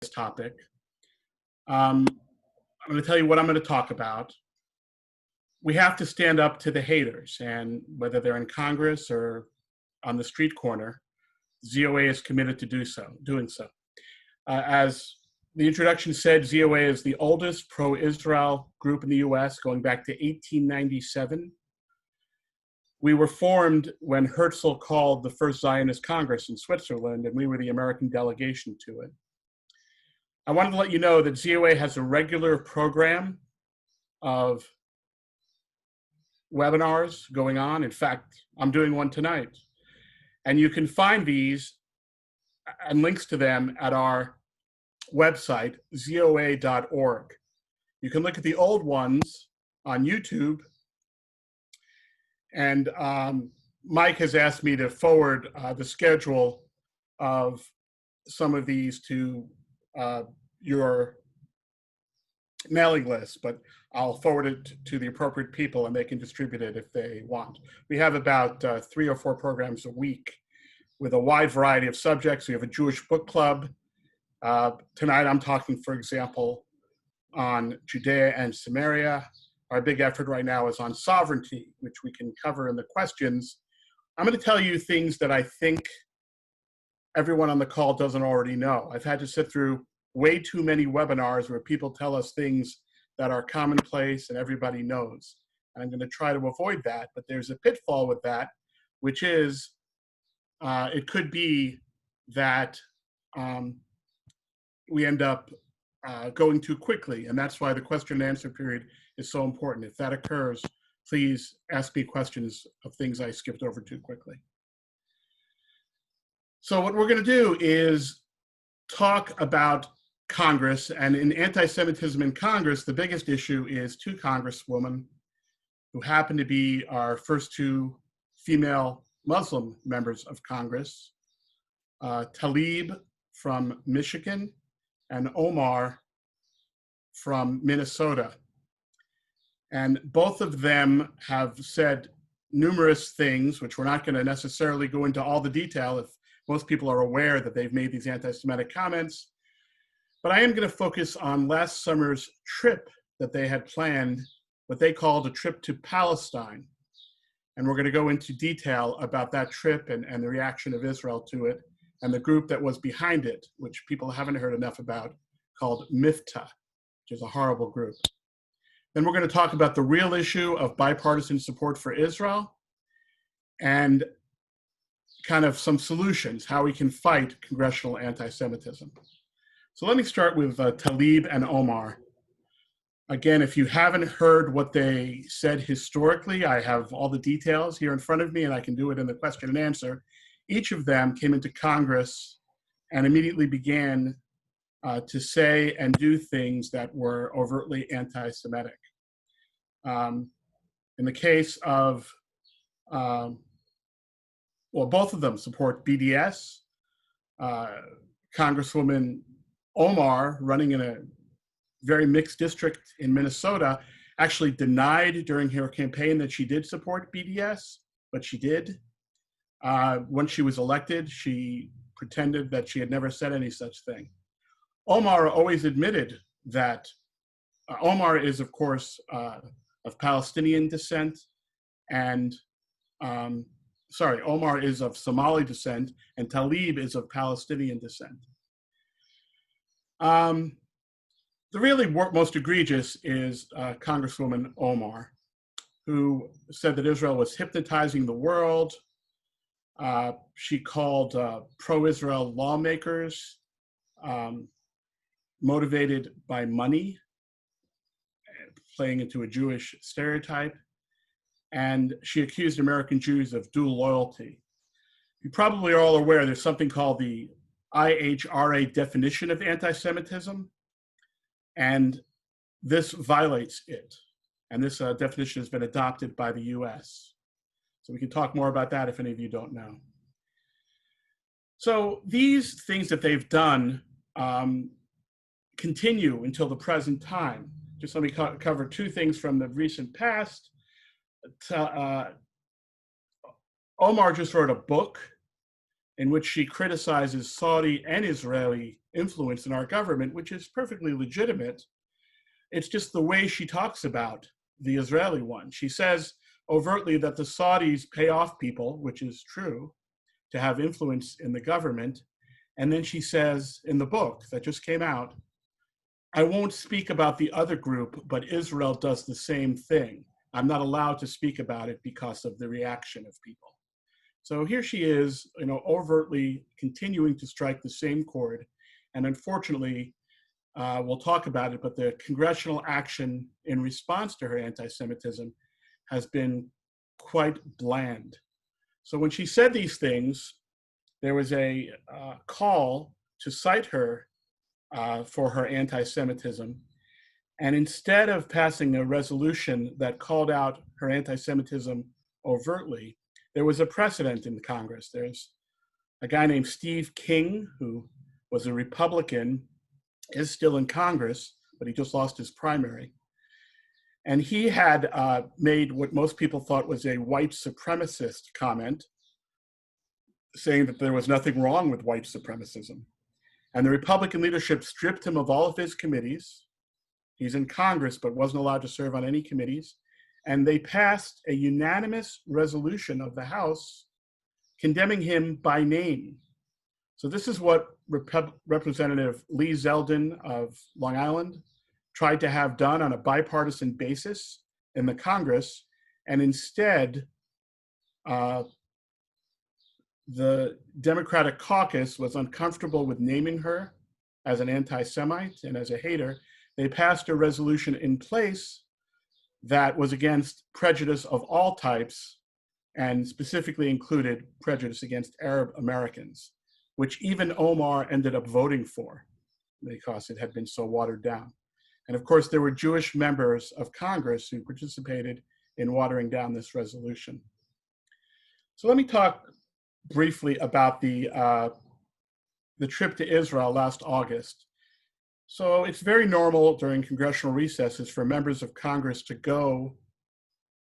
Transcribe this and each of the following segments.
topic. I'm going to tell you what I'm going to talk about. We have to stand up to the haters, and whether they're in Congress or on the street corner, ZOA is committed to doing so. As the introduction said, ZOA is the oldest pro-Israel group in the US, going back to 1897. We were formed when Herzl called the first Zionist Congress in Switzerland, and we were the American delegation to it. I wanted to let you know that ZOA has a regular program of webinars going on. In fact, I'm doing one tonight. And you can find these and links to them at our website, ZOA.org. You can look at the old ones on YouTube. And Mike has asked me to forward the schedule of some of these to your mailing list, but I'll forward it to the appropriate people and they can distribute it if they want. We have about 3 or 4 programs a week with a wide variety of subjects. We have a Jewish book club. Tonight I'm talking, for example, on Judea and Samaria. Our big effort right now is on sovereignty, which we can cover in the questions. I'm going to tell you things that I think everyone on the call doesn't already know. I've had to sit through way too many webinars where people tell us things that are commonplace and everybody knows. And I'm going to try to avoid that, but there's a pitfall with that, which is it could be that we end up going too quickly, and that's why the question and answer period is so important. If that occurs, please ask me questions of things I skipped over too quickly. So what we're going to do is talk about Congress, and in anti-Semitism in Congress, the biggest issue is 2 congresswomen who happen to be our first 2 female Muslim members of Congress, Tlaib from Michigan and Omar from Minnesota. And both of them have said numerous things, which we're not going to necessarily go into all the detail if most people are aware that they've made these anti-Semitic comments. But I am going to focus on last summer's trip that they had planned, what they called a trip to Palestine. And we're going to go into detail about that trip and the reaction of Israel to it, and the group that was behind it, which people haven't heard enough about, called MIFTA, which is a horrible group. Then we're going to talk about the real issue of bipartisan support for Israel and kind of some solutions, how we can fight congressional anti-Semitism. So let me start with Tlaib and Omar. Again, if you haven't heard what they said historically, I have all the details here in front of me and I can do it in the question and answer. Each of them came into Congress and immediately began to say and do things that were overtly anti-Semitic. In the case of, well, both of them support BDS. Congresswoman Omar, running in a very mixed district in Minnesota, actually denied during her campaign that she did support BDS, but she did. Once she was elected, she pretended that she had never said any such thing. Omar always admitted that Omar is, of course, of Palestinian descent, and Omar is of Somali descent, and Tlaib is of Palestinian descent. The really most egregious is Congresswoman Omar, who said that Israel was hypnotizing the world. She called pro-Israel lawmakers motivated by money, playing into a Jewish stereotype. And she accused American Jews of dual loyalty. You probably are all aware there's something called the IHRA definition of anti-Semitism, and this violates it. And this definition has been adopted by the US. So we can talk more about that if any of you don't know. So these things that they've done continue until the present time. Just let me cover 2 things from the recent past. Omar just wrote a book in which she criticizes Saudi and Israeli influence in our government, which is perfectly legitimate. It's just the way she talks about the Israeli one. She says overtly that the Saudis pay off people, which is true, to have influence in the government. And then she says in the book that just came out, I won't speak about the other group, but Israel does the same thing. I'm not allowed to speak about it because of the reaction of people. So here she is, overtly continuing to strike the same chord. And unfortunately, we'll talk about it, but the congressional action in response to her anti-Semitism has been quite bland. So when she said these things, there was a call to cite her for her anti-Semitism. And instead of passing a resolution that called out her anti-Semitism overtly, there was a precedent in Congress. There's a guy named Steve King, who was a Republican, is still in Congress, but he just lost his primary. And he had made what most people thought was a white supremacist comment, saying that there was nothing wrong with white supremacism. And the Republican leadership stripped him of all of his committees. He's in Congress, but wasn't allowed to serve on any committees. And they passed a unanimous resolution of the House condemning him by name. So this is what Representative Lee Zeldin of Long Island tried to have done on a bipartisan basis in the Congress. And instead, the Democratic caucus was uncomfortable with naming her as an anti-Semite and as a hater. They passed a resolution in place that was against prejudice of all types and specifically included prejudice against Arab Americans, which even Omar ended up voting for because it had been so watered down. And of course, there were Jewish members of Congress who participated in watering down this resolution. So let me talk briefly about the trip to Israel last August. So it's very normal during congressional recesses for members of Congress to go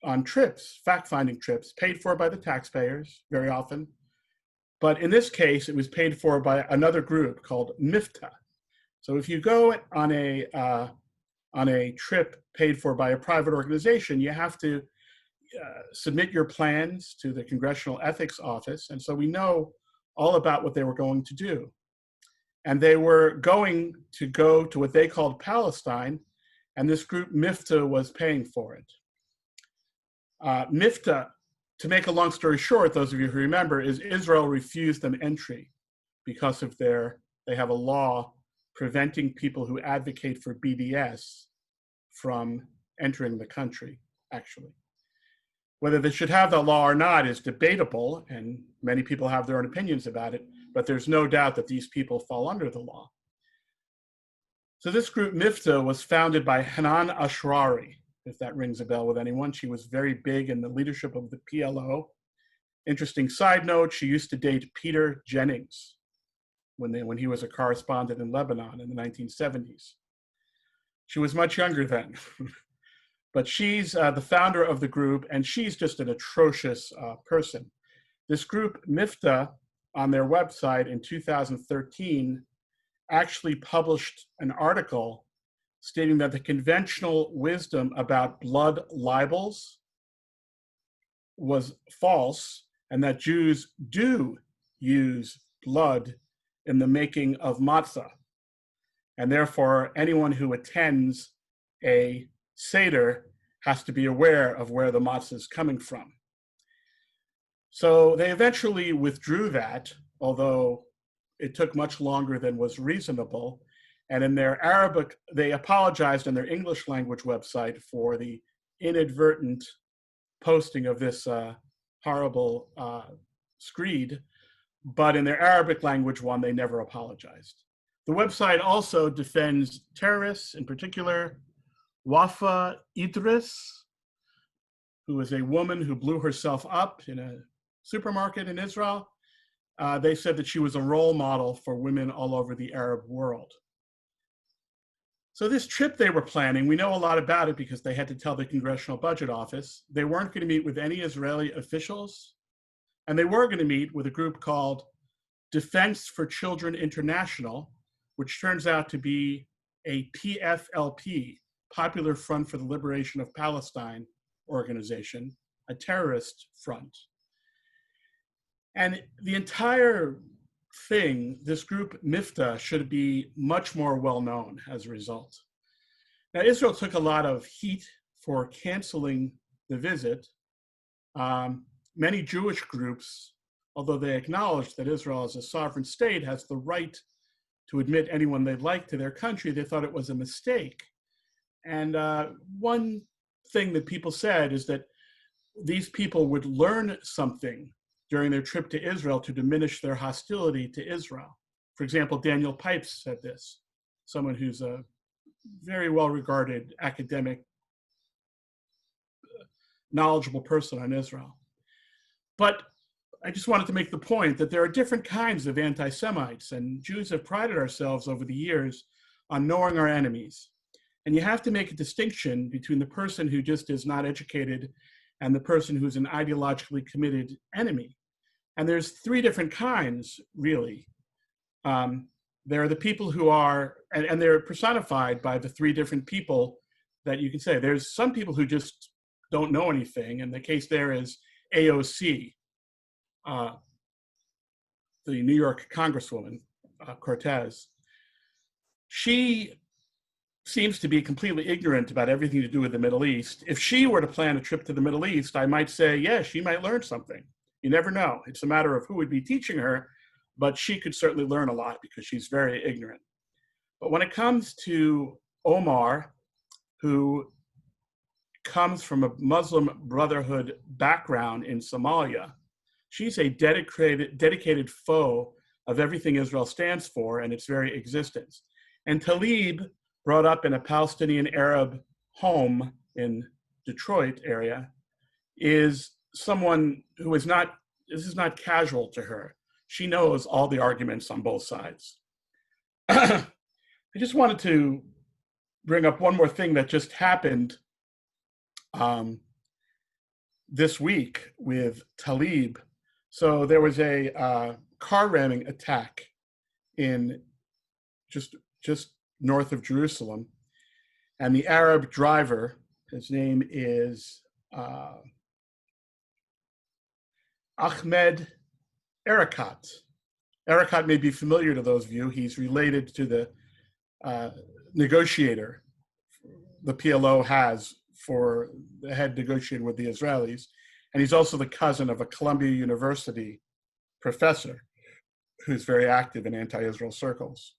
on trips, fact-finding trips, paid for by the taxpayers very often. But in this case, it was paid for by another group called MIFTA. So if you go on a trip paid for by a private organization, you have to submit your plans to the Congressional Ethics Office. And so we know all about what they were going to do. And they were going to go to what they called Palestine, and this group MIFTA was paying for it. MIFTA, to make a long story short, those of you who remember, is Israel refused them entry because of they have a law preventing people who advocate for BDS from entering the country, actually. Whether they should have that law or not is debatable, and many people have their own opinions about it, but there's no doubt that these people fall under the law. So this group, MIFTA, was founded by Hanan Ashrari, if that rings a bell with anyone. She was very big in the leadership of the PLO. Interesting side note, she used to date Peter Jennings when he was a correspondent in Lebanon in the 1970s. She was much younger then. But she's the founder of the group, and she's just an atrocious person. This group, MIFTA, on their website in 2013, actually published an article stating that the conventional wisdom about blood libels was false, and that Jews do use blood in the making of matzah. And therefore, anyone who attends a Seder has to be aware of where the matzah is coming from. So they eventually withdrew that, although it took much longer than was reasonable. And in their Arabic, they apologized in their English language website for the inadvertent posting of this horrible screed, but in their Arabic language one, they never apologized. The website also defends terrorists, in particular, Wafa Idris, who is a woman who blew herself up in a supermarket in Israel. They said that she was a role model for women all over the Arab world. So this trip they were planning, we know a lot about it because they had to tell the Congressional Budget Office. They weren't going to meet with any Israeli officials, and they were going to meet with a group called Defense for Children International, which turns out to be a PFLP, Popular Front for the Liberation of Palestine organization, a terrorist front. And the entire thing, this group MIFTA, should be much more well-known as a result. Now, Israel took a lot of heat for canceling the visit. Many Jewish groups, although they acknowledged that Israel as a sovereign state has the right to admit anyone they'd like to their country, they thought it was a mistake. And one thing that people said is that these people would learn something during their trip to Israel to diminish their hostility to Israel. For example, Daniel Pipes said this, someone who's a very well-regarded academic, knowledgeable person on Israel. But I just wanted to make the point that there are different kinds of anti-Semites, and Jews have prided ourselves over the years on knowing our enemies. And you have to make a distinction between the person who just is not educated and the person who's an ideologically committed enemy. And there's three different kinds, really. There are the people who are, and they're personified by the three different people that you can say. There's some people who just don't know anything, and the case there is AOC, the New York Congresswoman, Cortez. She seems to be completely ignorant about everything to do with the Middle East. If she were to plan a trip to the Middle East, I might say, yeah, she might learn something. You never know. It's a matter of who would be teaching her, but she could certainly learn a lot because she's very ignorant. But when it comes to Omar, who comes from a Muslim Brotherhood background in Somalia, she's a dedicated foe of everything Israel stands for and its very existence. And Talib, brought up in a Palestinian Arab home in Detroit area, is someone who is not, this is not casual to her. She knows all the arguments on both sides. I just wanted to bring up one more thing that just happened this week with Talib. So there was a car ramming attack in just north of Jerusalem, and the Arab driver, his name is Ahmed Erekat. Erekat may be familiar to those of you. He's related to the negotiator the PLO has for the head negotiator with the Israelis. And he's also the cousin of a Columbia University professor who's very active in anti-Israel circles.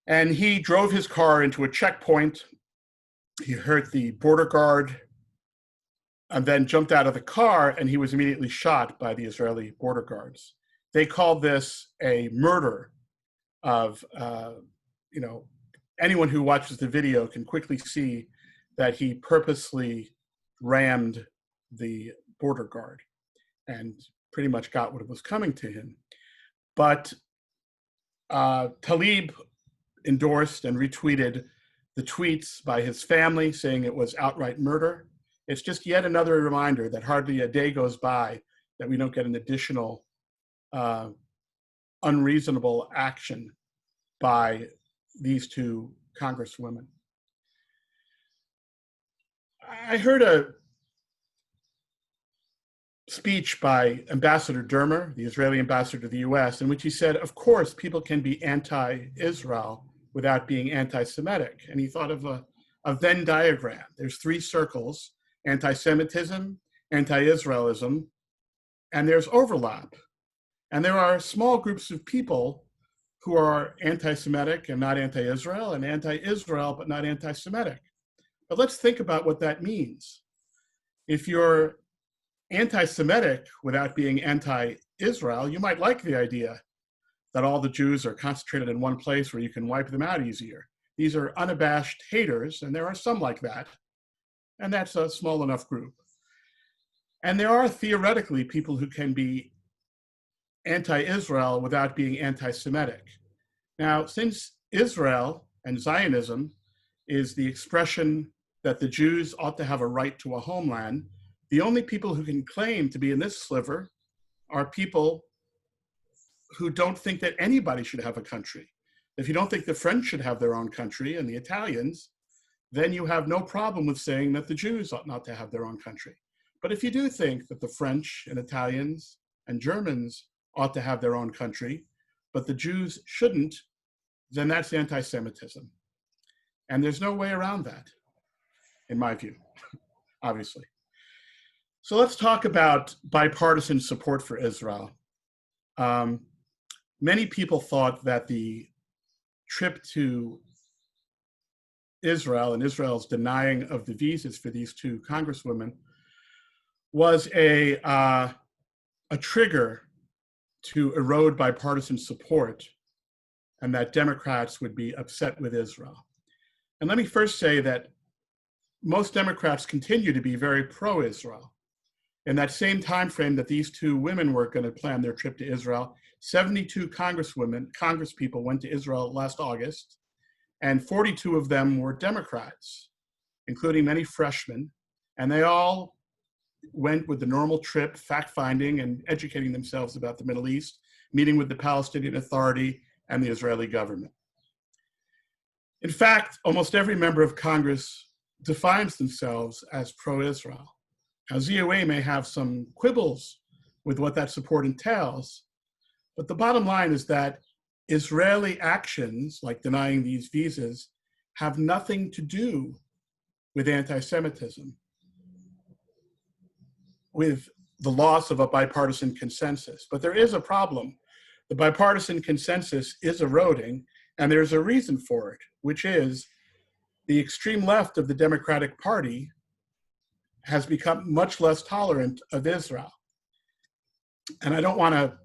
And he drove his car into a checkpoint. He hurt the border guard and then jumped out of the car, and he was immediately shot by the Israeli border guards. They called this a murder of, anyone who watches the video can quickly see that he purposely rammed the border guard and pretty much got what was coming to him. But Talib endorsed and retweeted the tweets by his family saying it was outright murder. It's just yet another reminder that hardly a day goes by that we don't get an additional unreasonable action by these two congresswomen. I heard a speech by Ambassador Dermer, the Israeli ambassador to the US, in which he said, of course, people can be anti-Israel without being anti-Semitic. And he thought of a Venn diagram. There's three circles: anti-Semitism, anti-Israelism, and there's overlap. And there are small groups of people who are anti-Semitic and not anti-Israel, and anti-Israel but not anti-Semitic. But let's think about what that means. If you're anti-Semitic without being anti-Israel, you might like the idea that all the Jews are concentrated in one place where you can wipe them out easier. These are unabashed haters, and there are some like that, and that's a small enough group. And there are theoretically people who can be anti-Israel without being anti-Semitic. Now, since Israel and Zionism is the expression that the Jews ought to have a right to a homeland, the only people who can claim to be in this sliver are people who don't think that anybody should have a country. If you don't think the French should have their own country and the Italians, then you have no problem with saying that the Jews ought not to have their own country. But if you do think that the French and Italians and Germans ought to have their own country, but the Jews shouldn't, then that's anti-Semitism. And there's no way around that, in my view, obviously. So let's talk about bipartisan support for Israel. Many people thought that the trip to Israel and Israel's denying of the visas for these two congresswomen was a trigger to erode bipartisan support, and that Democrats would be upset with Israel. And let me first say that most Democrats continue to be very pro-Israel. In that same time frame that these two women were going to plan their trip to Israel, 72 congresspeople went to Israel last August, and 42 of them were Democrats, including many freshmen, and they all went with the normal trip, fact-finding and educating themselves about the Middle East, meeting with the Palestinian Authority and the Israeli government. In fact, almost every member of Congress defines themselves as pro-Israel. Now, ZOA may have some quibbles with what that support entails, but the bottom line is that Israeli actions, like denying these visas, have nothing to do with anti-Semitism, with the loss of a bipartisan consensus. But there is a problem. The bipartisan consensus is eroding, and there's a reason for it, which is the extreme left of the Democratic Party has become much less tolerant of Israel. And I don't want to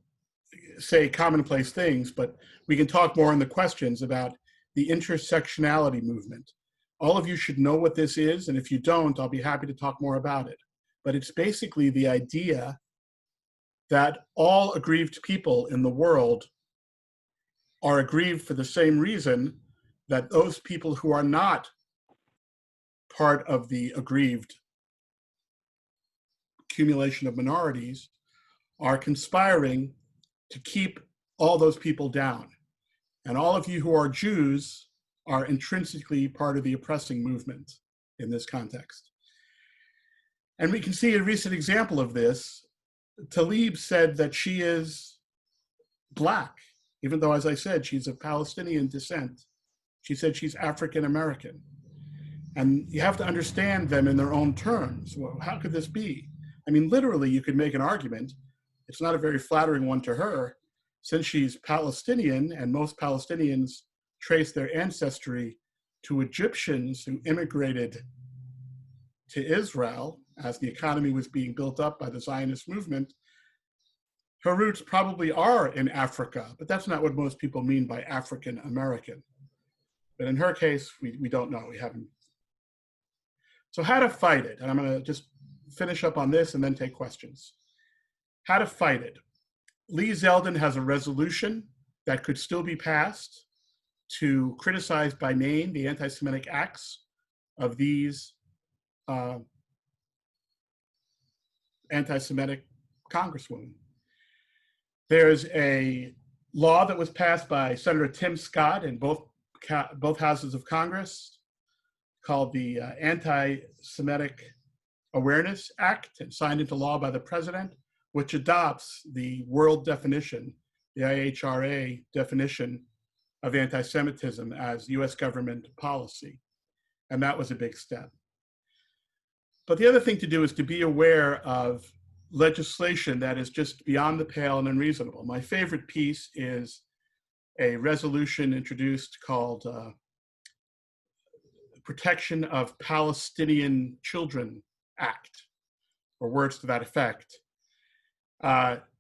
say commonplace things, but we can talk more in the questions about the intersectionality movement. All of you should know what this is, and if you don't, I'll be happy to talk more about it. But it's basically the idea that all aggrieved people in the world are aggrieved for the same reason that those people who are not part of the aggrieved accumulation of minorities are conspiring to keep all those people down. And all of you who are Jews are intrinsically part of the oppressing movement in this context. And we can see a recent example of this. Tlaib said that she is Black, even though, as I said, she's of Palestinian descent. She said she's African American. And you have to understand them in their own terms. Well, how could this be? I mean, literally, you could make an argument. It's not a very flattering one to her, since she's Palestinian, and most Palestinians trace their ancestry to Egyptians who immigrated to Israel as the economy was being built up by the Zionist movement. Her roots probably are in Africa, but that's not what most people mean by African American. But in her case, we don't know, we haven't. So how to fight it? And I'm gonna just finish up on this and then take questions. How to fight it? Lee Zeldin has a resolution that could still be passed to criticize by name the anti-Semitic acts of these anti-Semitic congresswomen. There's a law that was passed by Senator Tim Scott in both houses of Congress called the Anti-Semitic Awareness Act, and signed into law by the president, which adopts the world definition, the IHRA definition of anti-Semitism as US government policy. And that was a big step. But the other thing to do is to be aware of legislation that is just beyond the pale and unreasonable. My favorite piece is a resolution introduced called Protection of Palestinian Children Act, or words to that effect.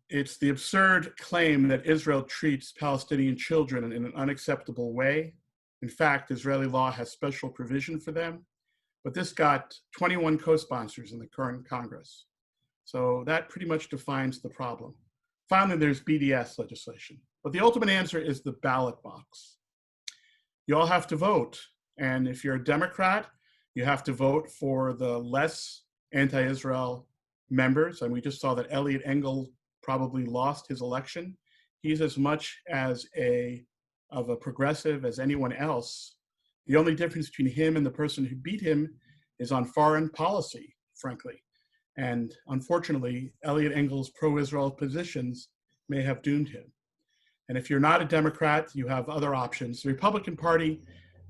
It's the absurd claim that Israel treats Palestinian children in an unacceptable way. In fact, Israeli law has special provision for them, but this got 21 co-sponsors in the current Congress. So that pretty much defines the problem. Finally, there's BDS legislation. But the ultimate answer is the ballot box. You all have to vote. And if you're a Democrat, you have to vote for the less anti-Israel members. And we just saw that Eliot Engel probably lost his election. He's as much of a progressive as anyone else. The only difference between him and the person who beat him is on foreign policy, frankly. And unfortunately, Eliot Engel's pro-Israel positions may have doomed him. And if you're not a Democrat, you have other options. The Republican Party,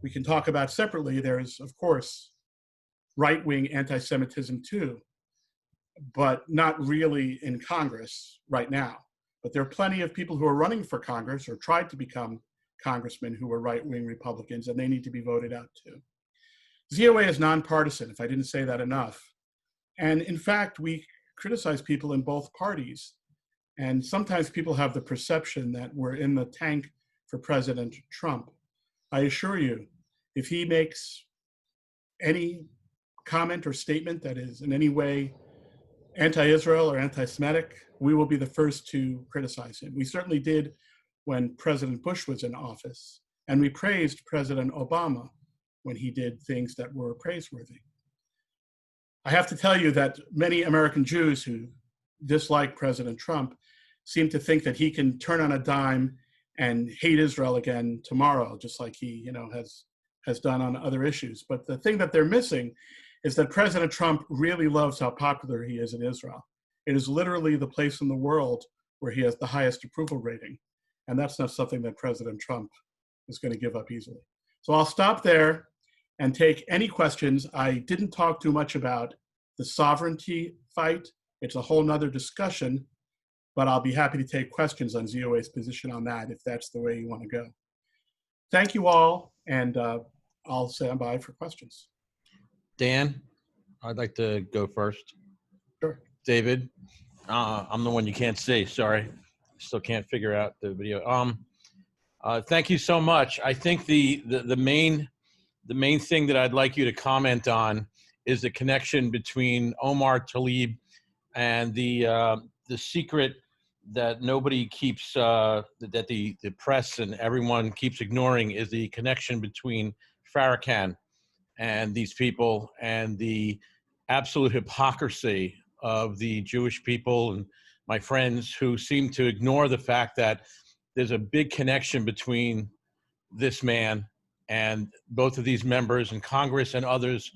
we can talk about separately. There's, of course, right-wing anti-Semitism too, but not really in Congress right now. But there are plenty of people who are running for Congress or tried to become congressmen who are right-wing Republicans, and they need to be voted out too. ZOA is nonpartisan, if I didn't say that enough. And in fact, we criticize people in both parties. And sometimes people have the perception that we're in the tank for President Trump. I assure you, if he makes any comment or statement that is in any way anti-Israel or anti-Semitic, we will be the first to criticize him. We certainly did when President Bush was in office, and we praised President Obama when he did things that were praiseworthy. I have to tell you that many American Jews who dislike President Trump seem to think that he can turn on a dime and hate Israel again tomorrow, just like he has done on other issues. But the thing that they're missing is that President Trump really loves how popular he is in Israel. It is literally the place in the world where he has the highest approval rating. And that's not something that President Trump is going to give up easily. So I'll stop there and take any questions. I didn't talk too much about the sovereignty fight. It's a whole nother discussion, but I'll be happy to take questions on ZOA's position on that if that's the way you want to go. Thank you all, and I'll stand by for questions. Dan, I'd like to go first. Sure. David, I'm the one you can't see, sorry. Still can't figure out the video. Thank you so much. I think the main thing that I'd like you to comment on is the connection between Omar Tlaib and the secret that nobody keeps, that the press and everyone keeps ignoring, is the connection between Farrakhan and these people and the absolute hypocrisy of the Jewish people and my friends who seem to ignore the fact that there's a big connection between this man and both of these members in Congress and others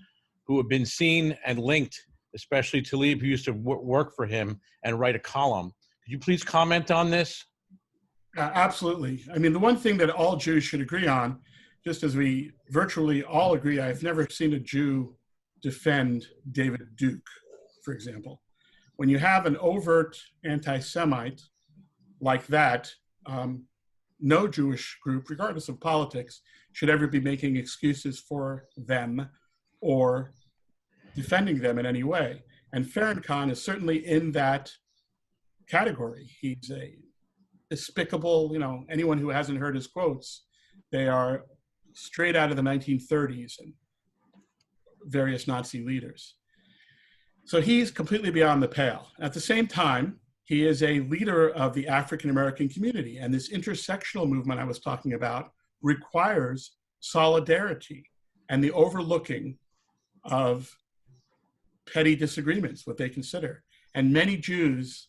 who have been seen and linked, especially Tlaib, who used to work for him and write a column. Could you please comment on this? Absolutely. I mean, the one thing that all Jews should agree on, just as we virtually all agree, I've never seen a Jew defend David Duke, for example. When you have an overt anti-Semite like that, no Jewish group, regardless of politics, should ever be making excuses for them or defending them in any way. And Farrakhan is certainly in that category. He's a despicable, anyone who hasn't heard his quotes, they are straight out of the 1930s and various Nazi leaders. So he's completely beyond the pale. At the same time, he is a leader of the African-American community, and this intersectional movement I was talking about requires solidarity and the overlooking of petty disagreements, what they consider. And many Jews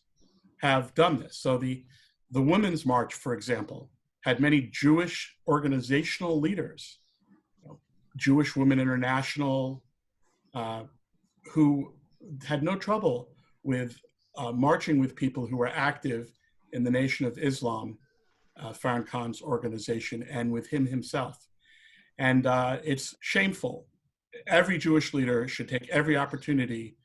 have done this. So the Women's March, for example, had many Jewish organizational leaders, Jewish Women International, who had no trouble with marching with people who were active in the Nation of Islam, Farrakhan's organization, and with him himself. And it's shameful. Every Jewish leader should take every opportunity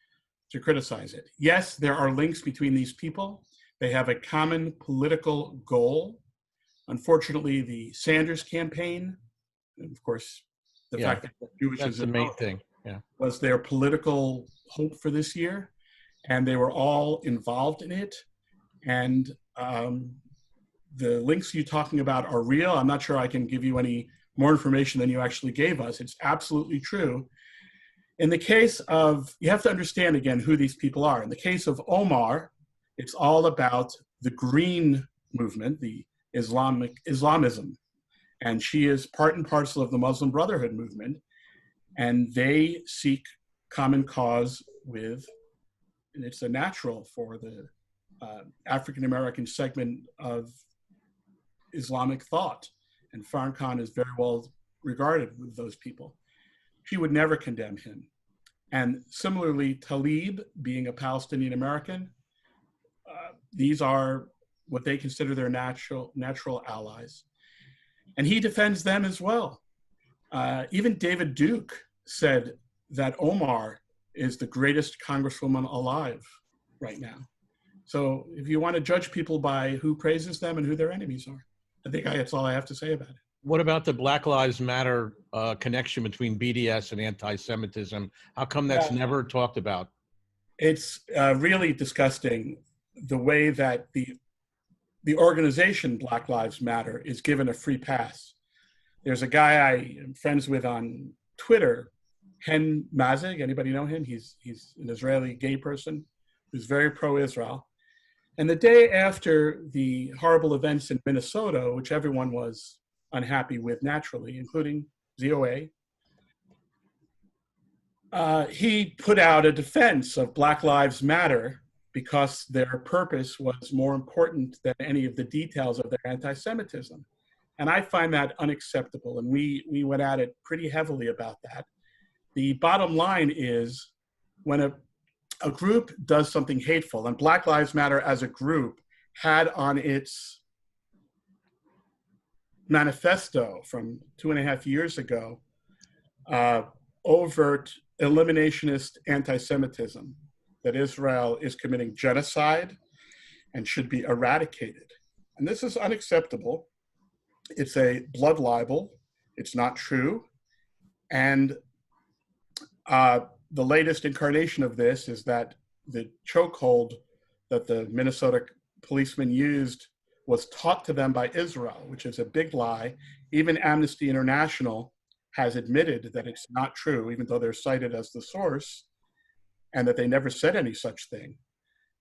to criticize it. Yes, there are links between these people. They have a common political goal. Unfortunately, the Sanders campaign, and of course, the fact that Jewish is the main thing, was their political hope for this year, and they were all involved in it. And the links you're talking about are real. I'm not sure I can give you any more information than you actually gave us. It's absolutely true. In the case of, you have to understand again who these people are. In the case of Omar, it's all about the Green movement, the Islamism. And she is part and parcel of the Muslim Brotherhood movement. And they seek common cause with, and it's a natural for the African-American segment of Islamic thought, and Farrakhan is very well regarded with those people. She would never condemn him. And similarly, Tlaib, being a Palestinian American, these are what they consider their natural allies. And he defends them as well. Even David Duke said that Omar is the greatest congresswoman alive right now. So if you want to judge people by who praises them and who their enemies are, I think that's all I have to say about it. What about the Black Lives Matter connection between BDS and anti-Semitism? How come that's never talked about? It's really disgusting the way that the organization Black Lives Matter is given a free pass. There's a guy I am friends with on Twitter, Hen Mazig. Anybody know him? He's an Israeli gay person who's very pro-Israel. And the day after the horrible events in Minnesota, which everyone was unhappy with naturally, including ZOA, he put out a defense of Black Lives Matter because their purpose was more important than any of the details of their anti-Semitism. And I find that unacceptable, and we went at it pretty heavily about that. The bottom line is, when a group does something hateful, and Black Lives Matter as a group had on its manifesto from 2.5 years ago, overt eliminationist anti-Semitism, that Israel is committing genocide and should be eradicated. And this is unacceptable. It's a blood libel. It's not true. And the latest incarnation of this is that the chokehold that the Minnesota policemen used was taught to them by Israel, which is a big lie. Even Amnesty International has admitted that it's not true, even though they're cited as the source, and that they never said any such thing.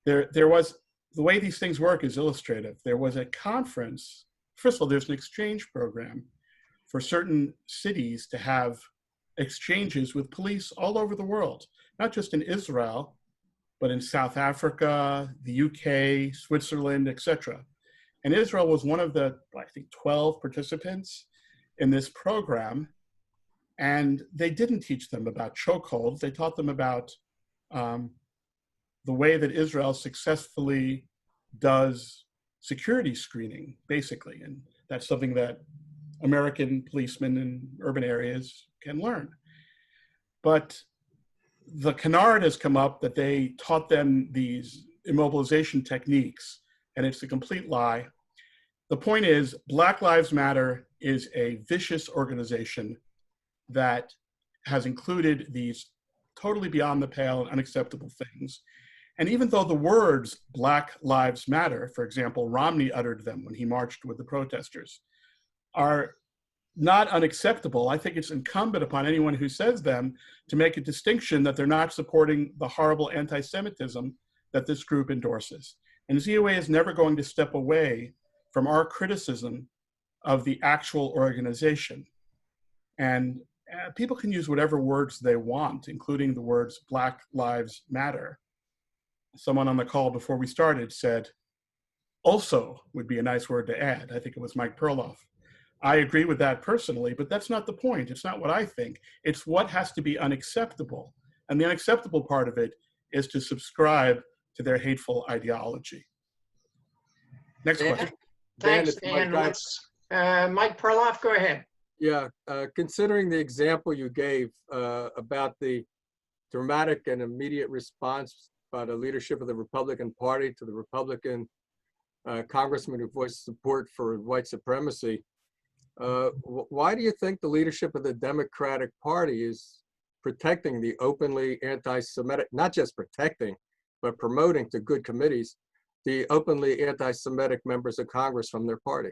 There was, the way these things work is illustrative. There was a conference. First of all, there's an exchange program for certain cities to have exchanges with police all over the world, not just in Israel, but in South Africa, the UK, Switzerland, etc. And Israel was one of the, I think, 12 participants in this program. And they didn't teach them about chokeholds. They taught them about the way that Israel successfully does security screening, basically. And that's something that American policemen in urban areas can learn. But the canard has come up that they taught them these immobilization techniques, and it's a complete lie. The point is, Black Lives Matter is a vicious organization that has included these totally beyond the pale and unacceptable things. And even though the words Black Lives Matter, for example, Romney uttered them when he marched with the protesters, are not unacceptable, I think it's incumbent upon anyone who says them to make a distinction that they're not supporting the horrible anti-Semitism that this group endorses. And ZOA is never going to step away from our criticism of the actual organization. And people can use whatever words they want, including the words Black Lives Matter. Someone on the call before we started said, also would be a nice word to add. I think it was Mike Perloff. I agree with that personally, but that's not the point. It's not what I think. It's what has to be unacceptable. And the unacceptable part of it is to subscribe to their hateful ideology. Next question. Thanks, Dan. Mike Perloff, go ahead. Yeah, considering the example you gave about the dramatic and immediate response by the leadership of the Republican Party to the Republican congressman who voiced support for white supremacy, why do you think the leadership of the Democratic Party is protecting the openly anti-Semitic, not just protecting, but promoting to good committees, the openly anti-Semitic members of Congress from their party?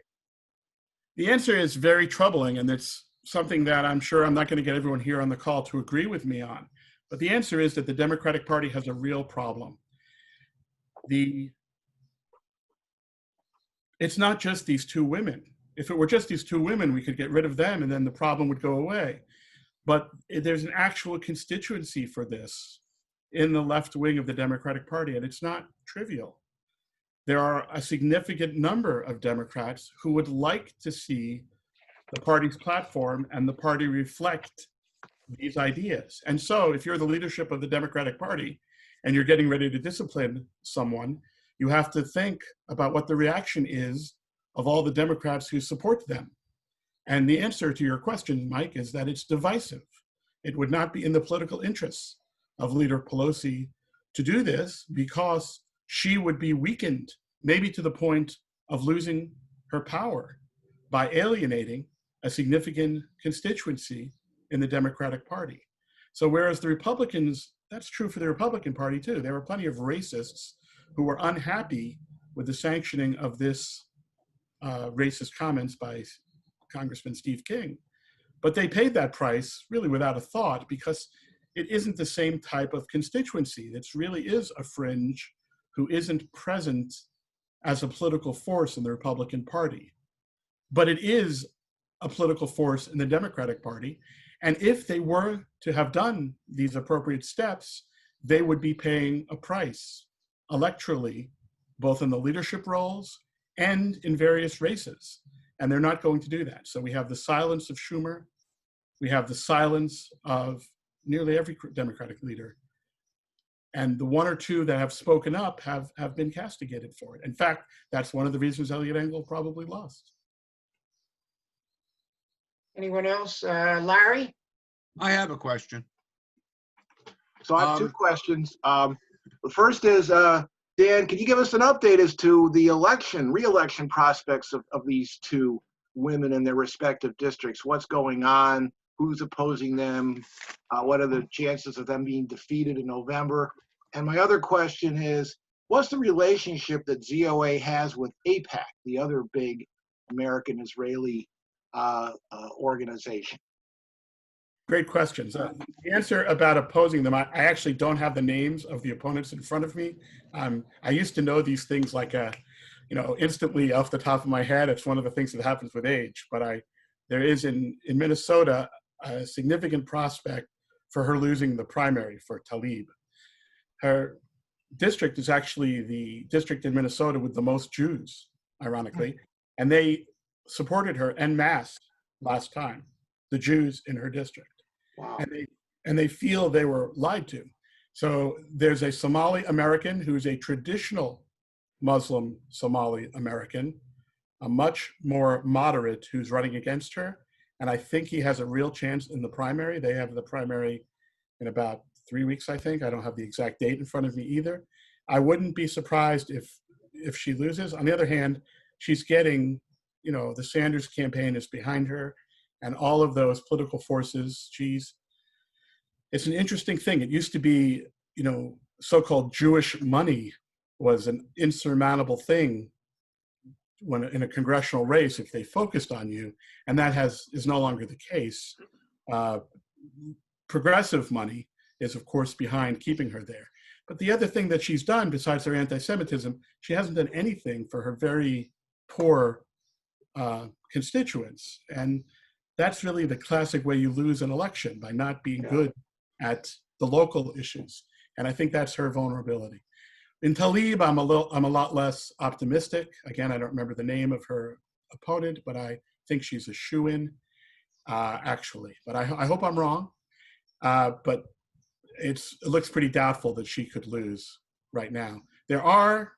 The answer is very troubling, and it's something that I'm sure I'm not going to get everyone here on the call to agree with me on. But the answer is that the Democratic Party has a real problem. It's not just these two women. If it were just these two women, we could get rid of them and then the problem would go away. But there's an actual constituency for this in the left wing of the Democratic Party, and it's not trivial. there are a significant number of Democrats who would like to see the party's platform and the party reflect these ideas. And so if you're the leadership of the Democratic Party and you're getting ready to discipline someone, you have to think about what the reaction is of all the Democrats who support them. And the answer to your question, Mike, is that it's divisive. It would not be in the political interests of Leader Pelosi to do this because she would be weakened, maybe to the point of losing her power by alienating a significant constituency in the Democratic Party. So whereas the Republicans, that's true for the Republican Party too, there were plenty of racists who were unhappy with the sanctioning of this racist comments by Congressman Steve King. But they paid that price really without a thought because it isn't the same type of constituency. It really is a fringe who isn't present as a political force in the Republican Party. But it is a political force in the Democratic Party. And if they were to have done these appropriate steps, they would be paying a price electorally, both in the leadership roles and in various races. And they're not going to do that. So we have the silence of Schumer. We have the silence of nearly every Democratic leader. And the one or two that have spoken up have been castigated for it. In fact, that's one of the reasons Eliot Engel probably lost. Anyone else? Larry? I have a question. So I have two questions. The first is, Dan, can you give us an update as to the re-election prospects of these two women in their respective districts? What's going on? Who's opposing them? What are the chances of them being defeated in November? And my other question is, what's the relationship that ZOA has with AIPAC, the other big American-Israeli organization? Great questions. The answer about opposing them, I actually don't have the names of the opponents in front of me. I used to know these things like, instantly off the top of my head. It's one of the things that happens with age. But there is in Minnesota a significant prospect for her losing the primary for Tlaib. Her district is actually the district in Minnesota with the most Jews, ironically, and they supported her en masse last time, the Jews in her district. Wow. And they feel they were lied to. So there's a Somali American who's a traditional Muslim Somali American, a much more moderate who's running against her. And I think he has a real chance in the primary. They have the primary in about 3 weeks, I think. I don't have the exact date in front of me either. I wouldn't be surprised if she loses. On the other hand, she's getting, the Sanders campaign is behind her and all of those political forces. It's an interesting thing. It used to be, so-called Jewish money was an insurmountable thing when in a congressional race if they focused on you, and that is no longer the case. Progressive money is, of course, behind keeping her there. But the other thing that she's done, besides her anti-Semitism, she hasn't done anything for her very poor constituents. And that's really the classic way you lose an election, by not being good at the local issues. And I think that's her vulnerability. In Tlaib, I'm a lot less optimistic. Again, I don't remember the name of her opponent, but I think she's a shoo-in, actually. But I hope I'm wrong. But it looks pretty doubtful that she could lose right now. There are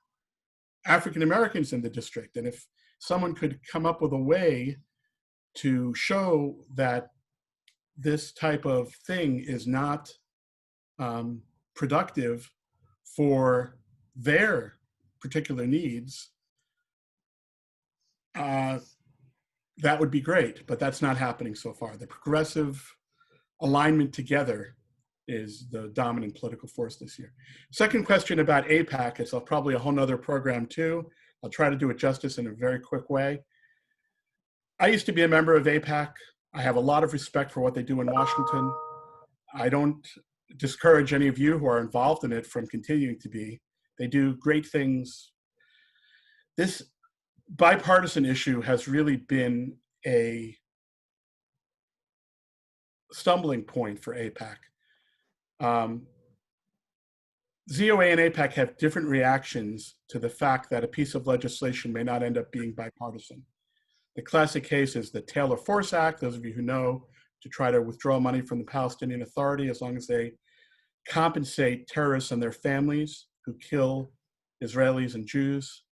African Americans in the district, and if someone could come up with a way to show that this type of thing is not productive for their particular needs, that would be great, but that's not happening so far. The progressive alignment together is the dominant political force this year. Second question about AIPAC, it's probably a whole nother program too. I'll try to do it justice in a very quick way. I used to be a member of AIPAC. I have a lot of respect for what they do in Washington. I don't discourage any of you who are involved in it from continuing to be. They do great things. This bipartisan issue has really been a stumbling point for AIPAC. ZOA and AIPAC have different reactions to the fact that a piece of legislation may not end up being bipartisan. The classic case is the Taylor Force Act, those of you who know, to try to withdraw money from the Palestinian Authority as long as they compensate terrorists and their families who kill Israelis and Jews,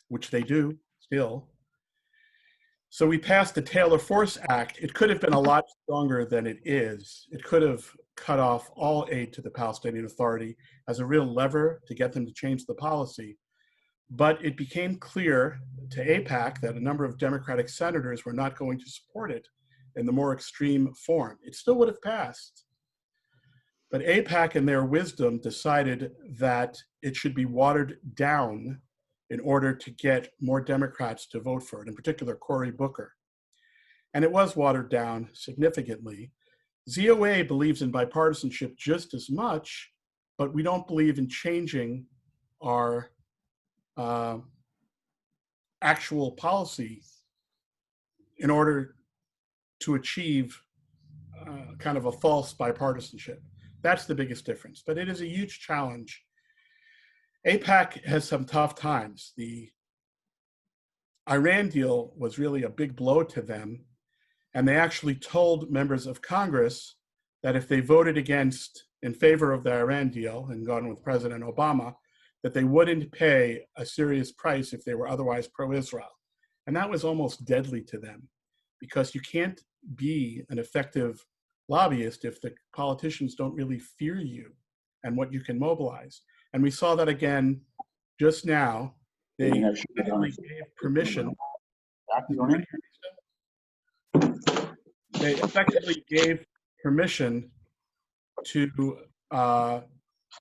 which they do still. So we passed the Taylor Force Act. It could have been a lot stronger than it is. It could have cut off all aid to the Palestinian Authority as a real lever to get them to change the policy. But it became clear to AIPAC that a number of Democratic senators were not going to support it in the more extreme form. It still would have passed. But AIPAC, in their wisdom, decided that it should be watered down in order to get more Democrats to vote for it, in particular Cory Booker. And it was watered down significantly. ZOA believes in bipartisanship just as much, but we don't believe in changing our actual policy in order to achieve kind of a false bipartisanship. That's the biggest difference, but it is a huge challenge. AIPAC has some tough times. The Iran deal was really a big blow to them, and they actually told members of Congress that if they voted in favor of the Iran deal and gone with President Obama, that they wouldn't pay a serious price if they were otherwise pro-Israel. And that was almost deadly to them, because you can't be an effective lobbyist if the politicians don't really fear you and what you can mobilize. And we saw that again just now. They effectively gave permission. They effectively gave permission to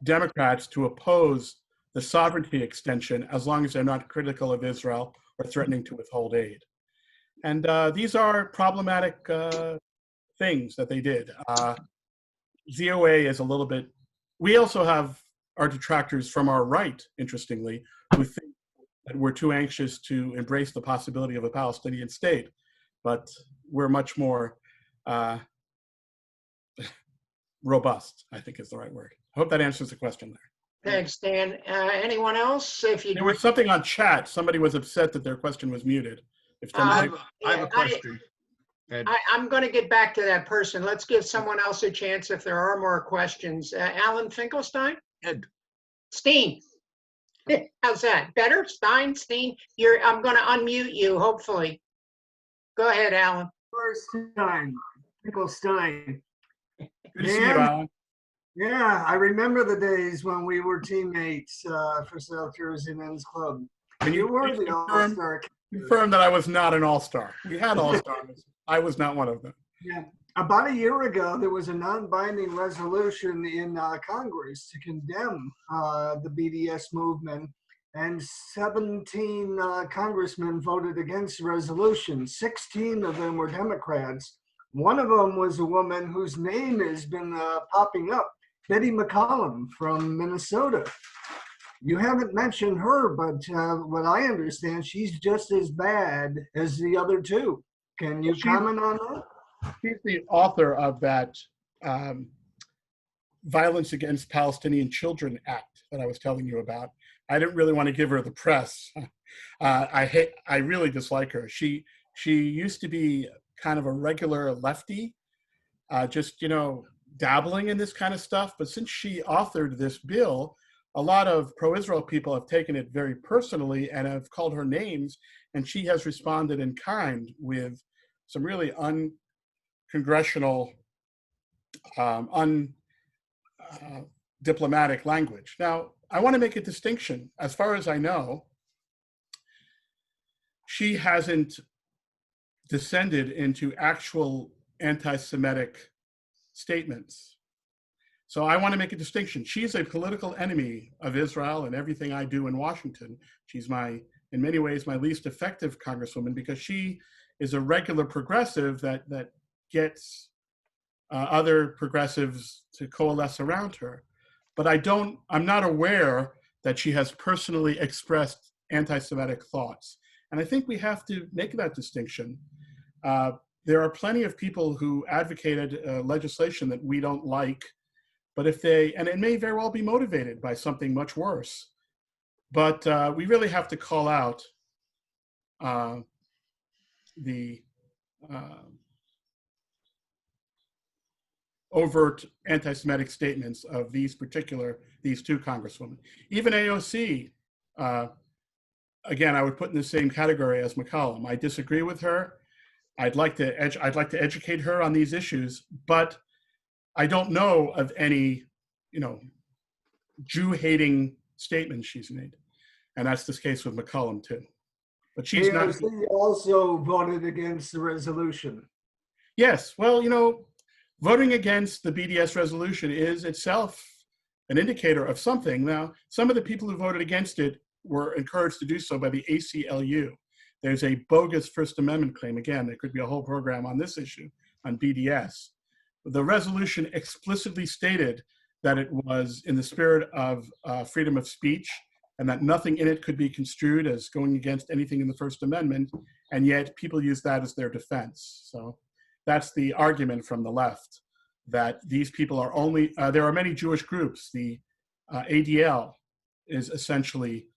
Democrats to oppose the sovereignty extension as long as they're not critical of Israel or threatening to withhold aid. And these are problematic things that they did. ZOA is a little bit, we also have our detractors from our right, interestingly, who think that we're too anxious to embrace the possibility of a Palestinian state, but we're much more robust, I think is the right word. I hope that answers the question there. Thanks, Dan. Anyone else? If you There was something on chat. Somebody was upset that their question was muted. If I somebody, have a question. Ed. I'm going to get back to that person. Let's give someone else a chance if there are more questions. Alan Finkelstein? Ed. Steen. How's that? Better? Stein? Steen? I'm going to unmute you, hopefully. Go ahead, Alan. Stein. Finkelstein. good to see you, Alan. Yeah, I remember the days when we were teammates for South Jersey Men's Club. Can you were the all-star. confirm that I was not an all-star? We had all-stars. I was not one of them. Yeah. About a year ago, there was a non-binding resolution in Congress to condemn the BDS movement, and 17 congressmen voted against the resolution. 16 of them were Democrats. One of them was a woman whose name has been popping up, Betty McCollum from Minnesota. You haven't mentioned her, but what I understand, she's just as bad as the other two. Can you comment on that? She's the author of that Violence Against Palestinian Children Act that I was telling you about. I didn't really want to give her the press. I really dislike her. She used to be kind of a regular lefty, just, dabbling in this kind of stuff. But since she authored this bill, a lot of pro-Israel people have taken it very personally and have called her names, and she has responded in kind with some really uncongressional, undiplomatic language. Now, I want to make a distinction. As far as I know, she hasn't descended into actual anti-Semitic statements. So I want to make a distinction. She's a political enemy of Israel and everything I do in Washington. She's in many ways, my least effective congresswoman, because she is a regular progressive that gets other progressives to coalesce around her. But I'm not aware that she has personally expressed anti-Semitic thoughts. And I think we have to make that distinction. There are plenty of people who advocated legislation that we don't like, But if they, and it may very well be motivated by something much worse, but we really have to call out the overt anti-Semitic statements of these two congresswomen. Even AOC, again, I would put in the same category as McCollum. I disagree with her. I'd like to educate her on these issues, but I don't know of any, Jew-hating statements she's made, and that's the case with McCollum too. But she's not. AOC also voted against the resolution. Yes, well, voting against the BDS resolution is itself an indicator of something. Now, some of the people who voted against it were encouraged to do so by the ACLU. There's a bogus First Amendment claim. Again, there could be a whole program on this issue, on BDS. The resolution explicitly stated that it was in the spirit of freedom of speech and that nothing in it could be construed as going against anything in the First Amendment, and yet people use that as their defense. So that's the argument from the left, that these people are only, there are many Jewish groups. The ADL is essentially,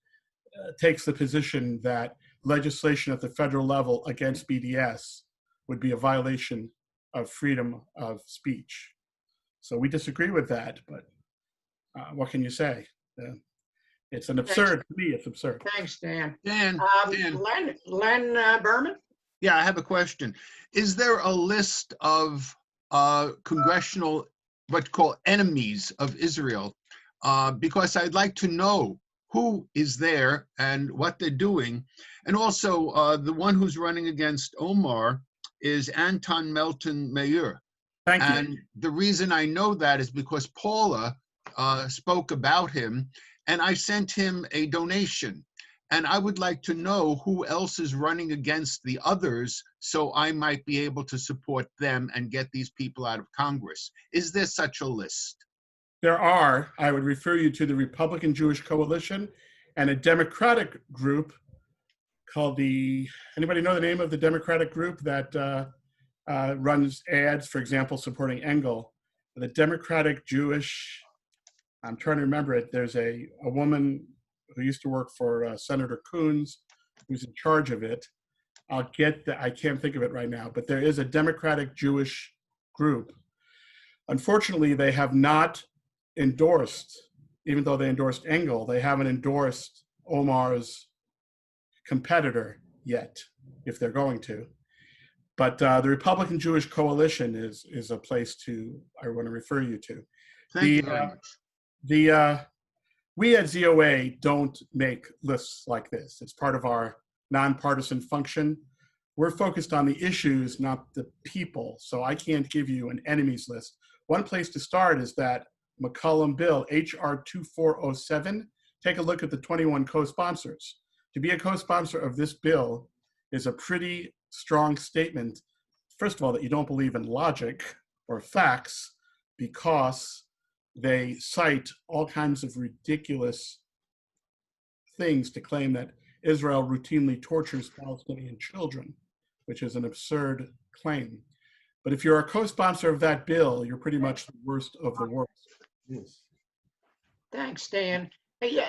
takes the position that legislation at the federal level against BDS would be a violation of freedom of speech. So we disagree with that, but what can you say? It's an absurd, to me, it's absurd. Thanks, Dan. Dan, Len Berman? yeah, I have a question. Is there a list of congressional, what you call enemies of Israel? Because I'd like to know who is there and what they're doing. And also, the one who's running against Omar is Anton Melton Mayer. Thank you. And the reason I know that is because Paula spoke about him, and I sent him a donation. And I would like to know who else is running against the others so I might be able to support them and get these people out of Congress. Is there such a list? There are. I would refer you to the Republican Jewish Coalition and a Democratic group called anybody know the name of the Democratic group that runs ads, for example, supporting Engel? The Democratic Jewish, I'm trying to remember it. There's a woman who used to work for Senator Coons, who's in charge of it. I can't think of it right now, but there is a Democratic Jewish group. Unfortunately, they have not endorsed, even though they endorsed Engel, they haven't endorsed Omar's competitor yet, if they're going to. But the Republican Jewish Coalition is a place I want to refer you to. Thank you very much. We at ZOA don't make lists like this. It's part of our nonpartisan function. We're focused on the issues, not the people. So I can't give you an enemies list. One place to start is that McCollum bill, HR 2407. Take a look at the 21 co-sponsors. To be a co-sponsor of this bill is a pretty strong statement, first of all, that you don't believe in logic or facts, because they cite all kinds of ridiculous things to claim that Israel routinely tortures Palestinian children, which is an absurd claim. But if you're a co-sponsor of that bill, you're pretty much the worst of the worst. Yes. Thanks, Dan. Hey,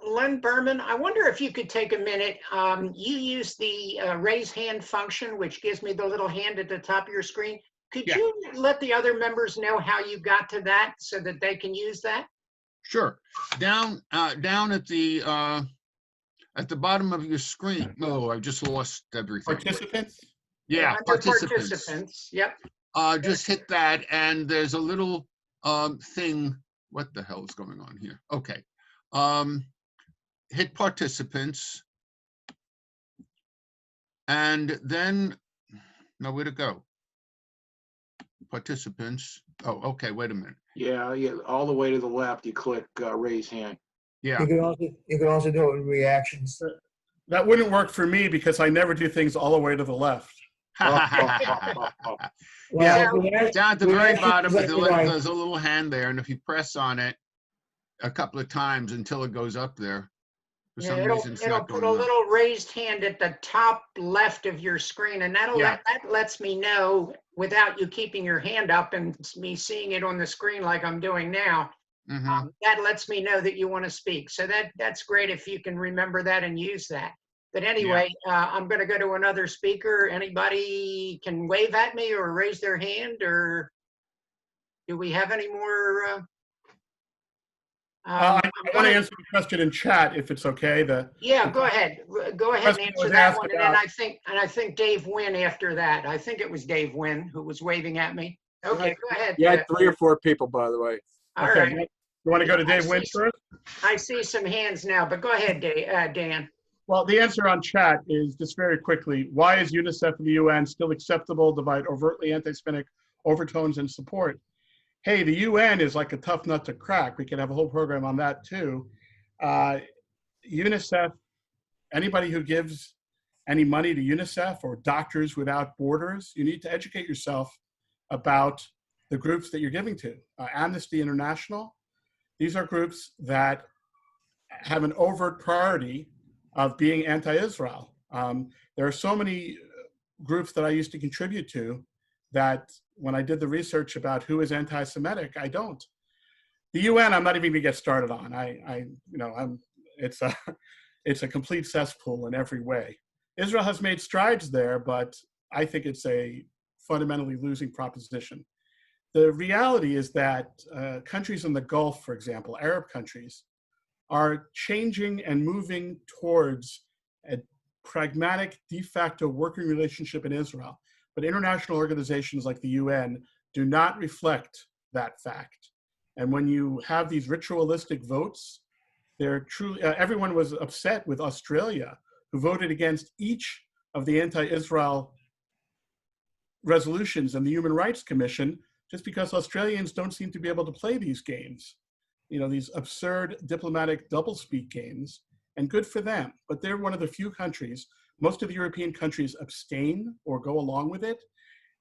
Len Berman, I wonder if you could take a minute. You use the raise hand function, which gives me the little hand at the top of your screen. Could you let the other members know how you got to that so that they can use that? Sure. Down at the bottom of your screen. No, I just lost everything. Participants? Yeah, participants. Participants. Yep. Just hit that, and there's a little thing. What the hell is going on here? Okay. Hit participants, and then, no, where to go? Participants. Oh, okay, wait a minute. Yeah, all the way to the left, you click raise hand. Yeah. You can also do it in reactions. That wouldn't work for me because I never do things all the way to the left. Yeah, Well, down at the very bottom, reactions are right. there's a little hand there, and if you press on it a couple of times until it goes up there. For Yeah, some reason, it's it'll not put a going up. little raised hand at the top left of your screen, and Yeah. that lets me know without you keeping your hand up and me seeing it on the screen like I'm doing now. Mhm. That lets me know that you want to speak. So that's great if you can remember that and use that. But anyway, I'm going to go to another speaker. Anybody can wave at me or raise their hand, or do we have any more? I I'm want to gonna, answer the question in chat if it's okay. yeah, go ahead. Go ahead and question answer was that asked one. And then about- I think Dave Wynn after that. I think it was Dave Wynn who was waving at me. Okay, go ahead. You had 3 or 4 people, by the way. All Okay, right. you want to go to Dave Wynn first? I see some hands now, but go ahead, Dan. Well, the answer on chat is just very quickly, why is UNICEF and the UN still acceptable despite overtly anti-Semitic overtones and support? Hey, the UN is like a tough nut to crack. We could have a whole program on that too. UNICEF, anybody who gives any money to UNICEF or Doctors Without Borders, you need to educate yourself about the groups that you're giving to. Amnesty International, these are groups that have an overt priority of being anti-Israel. There are so many groups that I used to contribute to that when I did the research about who is anti-Semitic, I don't. The UN, I'm not even gonna get started on. It's a complete cesspool in every way. Israel has made strides there, but I think it's a fundamentally losing proposition. The reality is that countries in the Gulf, for example, Arab countries, are changing and moving towards a pragmatic de facto working relationship in Israel. But international organizations like the UN do not reflect that fact. And when you have these ritualistic votes, they're truly, everyone was upset with Australia, who voted against each of the anti-Israel resolutions in the Human Rights Commission, just because Australians don't seem to be able to play these games. You know, these absurd diplomatic doublespeak games, and good for them. But they're one of the few countries, most of the European countries abstain or go along with it.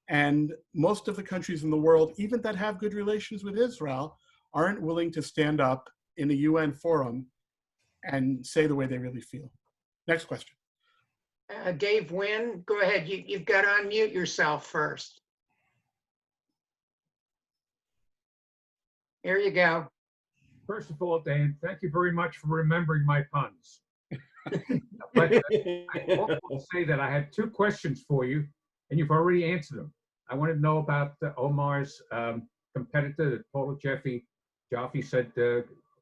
And most of the countries in the world, even that have good relations with Israel, aren't willing to stand up in a UN forum and say the way they really feel. Next question. Dave Wynn, go ahead. You've got to unmute yourself first. There you go. First of all, Dan, thank you very much for remembering my puns. But I also want to say that I had 2 questions for you, and you've already answered them. I want to know about Omar's competitor that Paula Jaffe said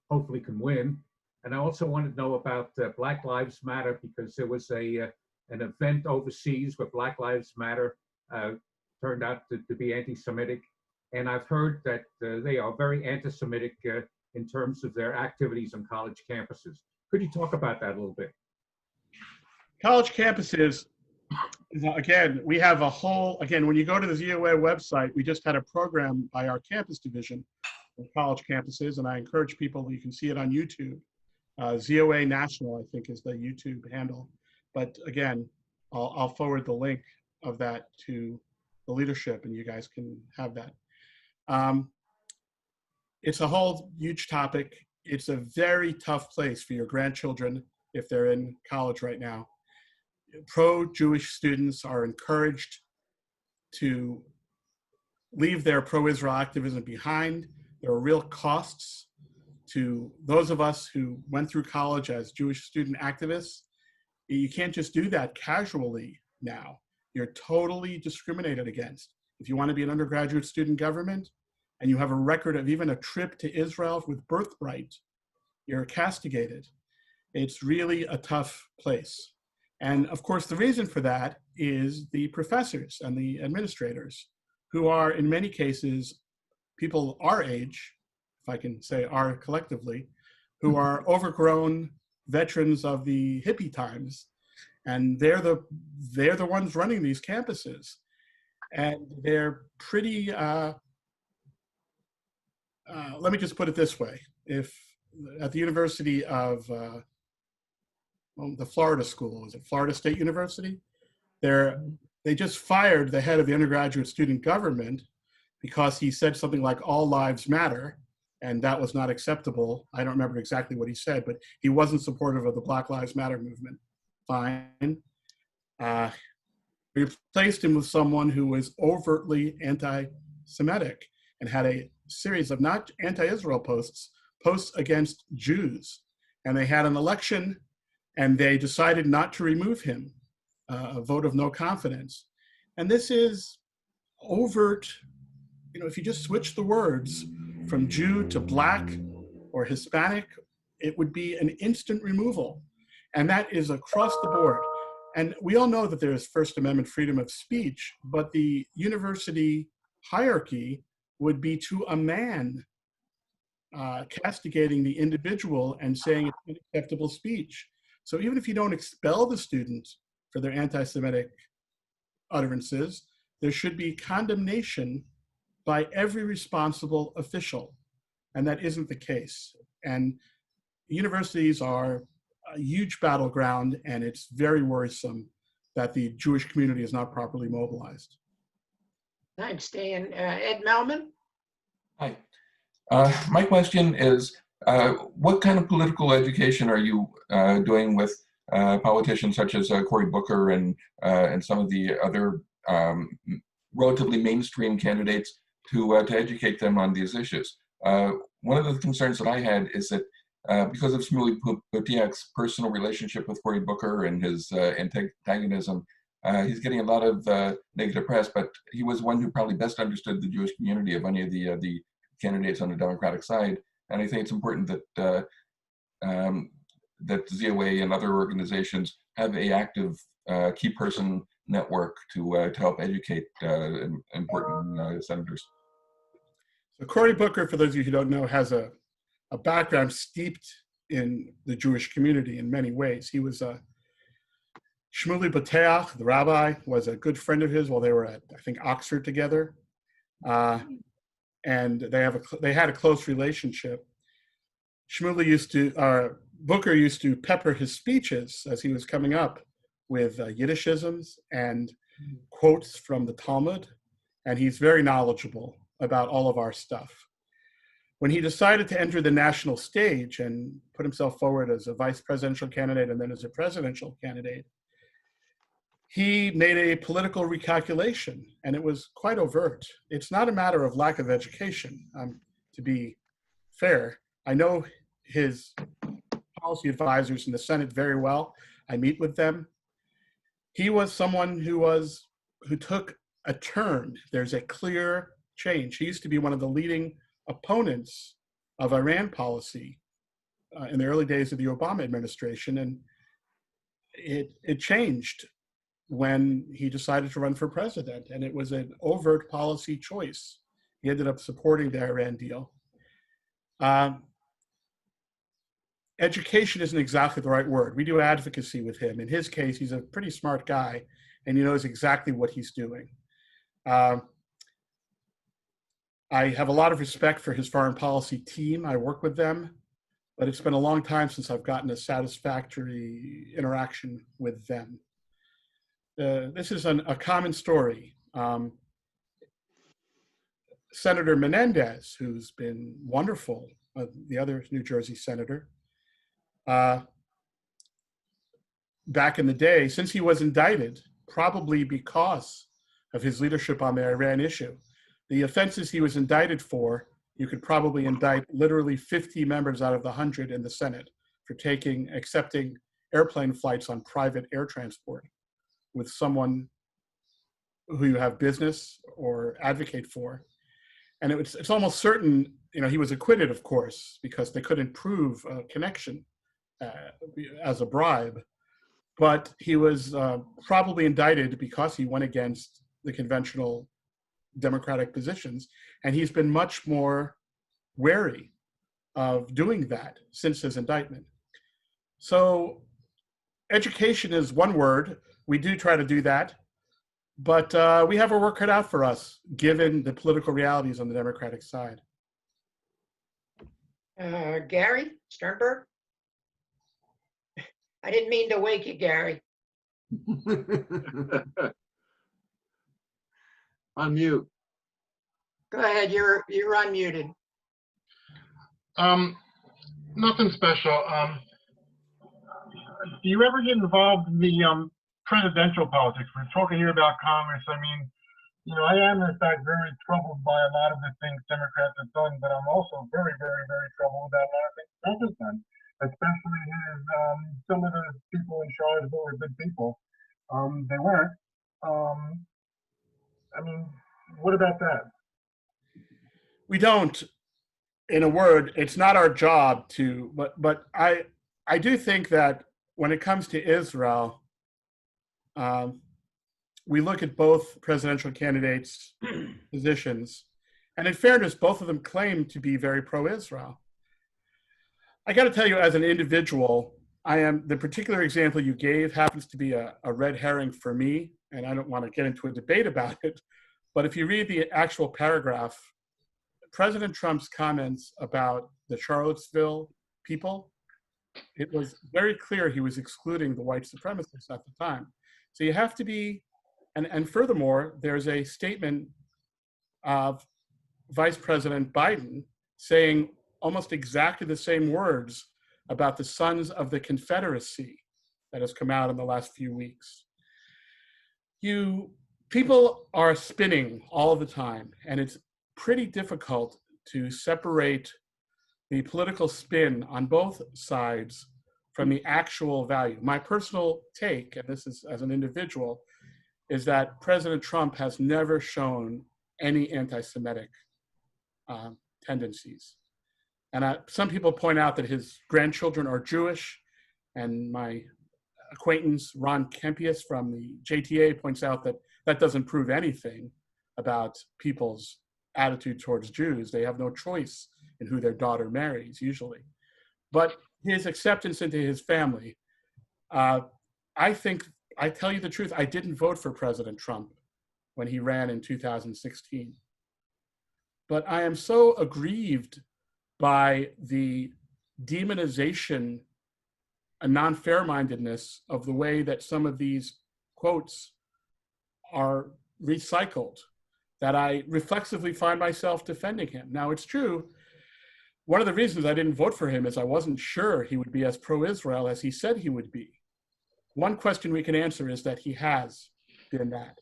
hopefully can win. And I also want to know about Black Lives Matter, because there was an event overseas where Black Lives Matter turned out to be anti-Semitic. And I've heard that they are very anti-Semitic in terms of their activities on college campuses. Could you talk about that a little bit? College campuses, again, we have a whole, again, when you go to the ZOA website, we just had a program by our campus division of college campuses, and I encourage people, you can see it on YouTube. ZOA National, I think, is the YouTube handle. But again, I'll forward the link of that to the leadership, and you guys can have that. It's a whole huge topic. It's a very tough place for your grandchildren if they're in college right now. Pro-Jewish students are encouraged to leave their pro-Israel activism behind. There are real costs to those of us who went through college as Jewish student activists. You can't just do that casually now. You're totally discriminated against. If you want to be an undergraduate student government and you have a record of even a trip to Israel with birthright, you're castigated. It's really a tough place. And of course, the reason for that is the professors and the administrators, who are in many cases people our age, if I can say our collectively, who are overgrown veterans of the hippie times, and they're the ones running these campuses, and they're pretty. Let me just put it this way: if at the University of the Florida School, is it Florida State University? They just fired the head of the undergraduate student government because he said something like "all lives matter," and that was not acceptable. I don't remember exactly what he said, but he wasn't supportive of the Black Lives Matter movement. Fine. We replaced him with someone who was overtly anti-Semitic and had a series of not anti-Israel posts against Jews. And they had an election and they decided not to remove him, a vote of no confidence. And this is overt, if you just switch the words from Jew to Black or Hispanic, it would be an instant removal. And that is across the board. And we all know that there is First Amendment freedom of speech, but the university hierarchy would be to a man castigating the individual and saying it's unacceptable speech. So even if you don't expel the student for their anti-Semitic utterances, there should be condemnation by every responsible official. And that isn't the case. And universities are a huge battleground, and it's very worrisome that the Jewish community is not properly mobilized. Thanks, Dan. Ed Melman? Hi. My question is, what kind of political education are you doing with politicians such as Cory Booker and some of the other relatively mainstream candidates to educate them on these issues? One of the concerns that I had is that because of Shmuley Potiak's personal relationship with Cory Booker and his antagonism, he's getting a lot of negative press, but he was one who probably best understood the Jewish community of any of the candidates on the Democratic side. And I think it's important that that ZOA and other organizations have an active key person network to help educate important senators. So Cory Booker, for those of you who don't know, has a background steeped in the Jewish community in many ways. He was Shmuley Potiak, the rabbi, was a good friend of his while they were at, I think, Oxford together. And they had a close relationship. Booker used to pepper his speeches as he was coming up with Yiddishisms and quotes from the Talmud, and he's very knowledgeable about all of our stuff. When he decided to enter the national stage and put himself forward as a vice presidential candidate and then as a presidential candidate, he made a political recalculation, and it was quite overt. It's not a matter of lack of education, to be fair. I know his policy advisors in the Senate very well. I meet with them. He was someone who took a turn. There's a clear change. He used to be one of the leading opponents of Iran policy in the early days of the Obama administration, and it changed when he decided to run for president, and it was an overt policy choice. He ended up supporting the Iran deal. Education isn't exactly the right word. We do advocacy with him. In his case, he's a pretty smart guy, and he knows exactly what he's doing. I have a lot of respect for his foreign policy team. I work with them, but it's been a long time since I've gotten a satisfactory interaction with them. This is a common story. Senator Menendez, who's been wonderful, the other New Jersey senator, back in the day, since he was indicted, probably because of his leadership on the Iran issue, the offenses he was indicted for, you could probably indict literally 50 members out of the 100 in the Senate for accepting airplane flights on private air transport with someone who you have business or advocate for. And it's almost certain, he was acquitted, of course, because they couldn't prove a connection as a bribe. But he was probably indicted because he went against the conventional Democratic positions. And he's been much more wary of doing that since his indictment. So education is one word. We do try to do that. But we have our work cut out for us, given the political realities on the Democratic side. Gary Sternberg? I didn't mean to wake you, Gary. Unmute. Go ahead, you're unmuted. Nothing special. Do you ever get involved in the presidential politics? We're talking here about Congress. I mean, you know, I am in fact very troubled by a lot of the things Democrats have done, but I'm also very, very, very troubled about a lot of things Trump has done, especially his some of the people in charge who were good people. They weren't. I mean, what about that? We don't, in a word, it's not our job to, but I do think that when it comes to Israel, we look at both presidential candidates' positions, and in fairness, both of them claim to be very pro-Israel. I got to tell you, as an individual, the particular example you gave happens to be a red herring for me, and I don't want to get into a debate about it, but if you read the actual paragraph, President Trump's comments about the Charlottesville people, it was very clear he was excluding the white supremacists at the time. So you have to be, and furthermore, there's a statement of Vice President Biden saying almost exactly the same words about the Sons of the Confederacy that has come out in the last few weeks. People are spinning all the time, and it's pretty difficult to separate the political spin on both sides from the actual value. My personal take, and this is as an individual, is that President Trump has never shown any anti-Semitic tendencies. And some people point out that his grandchildren are Jewish, and my acquaintance Ron Kempius from the JTA points out that that doesn't prove anything about people's attitude towards Jews. They have no choice in who their daughter marries, usually. But his acceptance into his family, I think, I tell you the truth, I didn't vote for President Trump when he ran in 2016. But I am so aggrieved by the demonization and non-fair-mindedness of the way that some of these quotes are recycled that I reflexively find myself defending him. Now, it's true, one of the reasons I didn't vote for him is I wasn't sure he would be as pro-Israel as he said he would be. One question we can answer is that he has been that.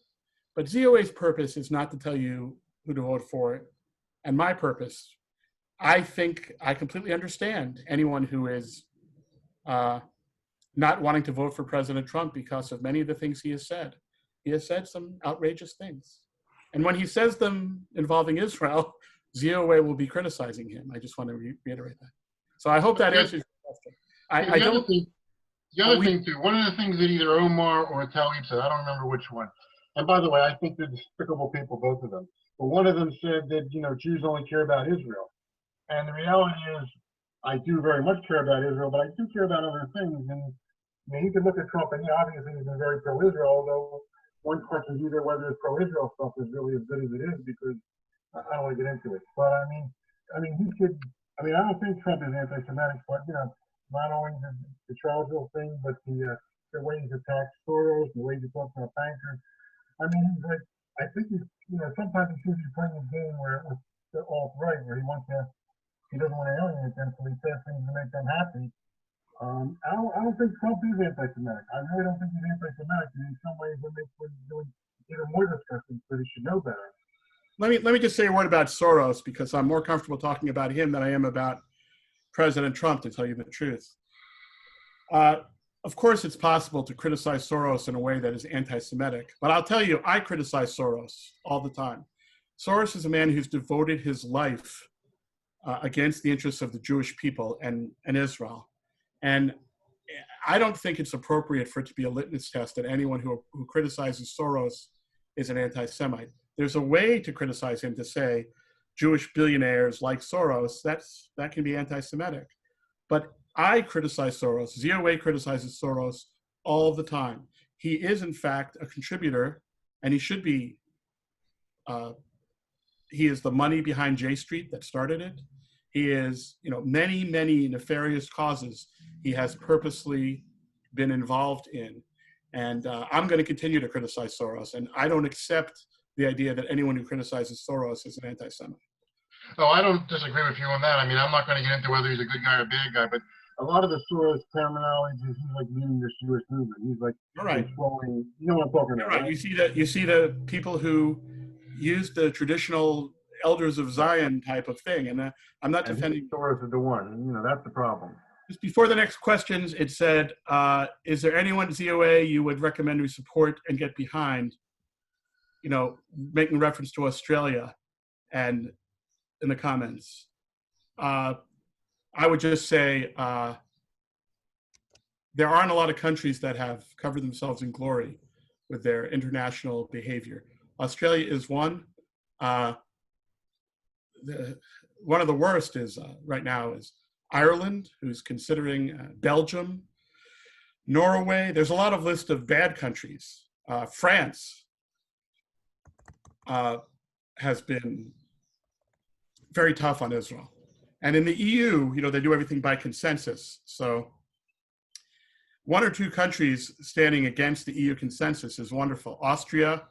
But ZOA's purpose is not to tell you who to vote for. And my purpose, I think I completely understand anyone who is not wanting to vote for President Trump because of many of the things he has said. He has said some outrageous things. And when he says them involving Israel, ZOA will be criticizing him. I just want to reiterate that. So I hope that answers your question. The other thing too, one of the things that either Omar or Talib said, I don't remember which one. And by the way, I think they're despicable people, both of them. But one of them said that, you know, Jews only care about Israel. And the reality is, I do very much care about Israel, but I do care about other things. And I mean, you can look at Trump, and obviously he's been very pro-Israel, although one questions either whether his pro-Israel stuff is really as good as it is, because I don't want to get into it. But I mean, he could. I mean, I don't think Trump is anti-Semitic, but you know, not only the Charlottesville thing, but the way he's attacked Soros, the way he talks about bankers. I mean, he's like, I think he's, you know, sometimes he seems to be playing a game where with the alt-right, where he doesn't want to alienate them, so he says things to make them happy. I don't think Trump is anti-Semitic. I really don't think he's anti-Semitic. And in some ways, it makes what he's doing even more disgusting, but he should know better. Let me just say a word about Soros, because I'm more comfortable talking about him than I am about President Trump, to tell you the truth. Of course, it's possible to criticize Soros in a way that is anti-Semitic, but I'll tell you, I criticize Soros all the time. Soros is a man who's devoted his life against the interests of the Jewish people and Israel. And I don't think it's appropriate for it to be a litmus test that anyone who criticizes Soros is an anti-Semite. There's a way to criticize him to say Jewish billionaires like Soros, that can be anti-Semitic. But I criticize Soros, ZOA criticizes Soros all the time. He is in fact a contributor, and he should be, he is the money behind J Street that started it. He is, you know, many, many nefarious causes he has purposely been involved in. And I'm going to continue to criticize Soros, and I don't accept the idea that anyone who criticizes Soros is an anti-Semite. Oh, I don't disagree with you on that. I mean, I'm not going to get into whether he's a good guy or a bad guy, but a lot of the Soros terminology is he's like leading this Jewish movement. He's like All right. controlling. You know what I'm talking All about? right. You see the people who use the traditional elders of Zion type of thing, and I'm not defending. Soros is the one. You know, that's the problem. Just before the next questions, it said, is there anyone at ZOA you would recommend we support and get behind? You know, making reference to Australia and in the comments. I would just say there aren't a lot of countries that have covered themselves in glory with their international behavior. Australia is one. One of the worst is right now is Ireland, who's considering Belgium, Norway. There's a lot of list of bad countries. France has been very tough on Israel. And in the EU, you know, they do everything by consensus. So one or two countries standing against the EU consensus is wonderful. Austria,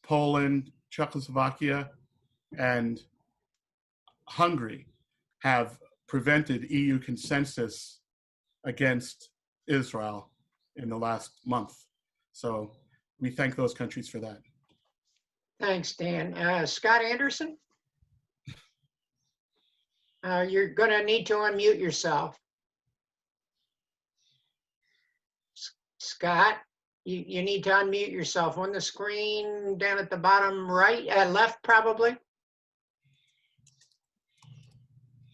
Poland, Czechoslovakia, and Hungary have prevented EU consensus against Israel in the last month. So we thank those countries for that. Thanks, Dan. Scott Anderson? You're going to need to unmute yourself. Scott, you need to unmute yourself on the screen down at the bottom right, left probably.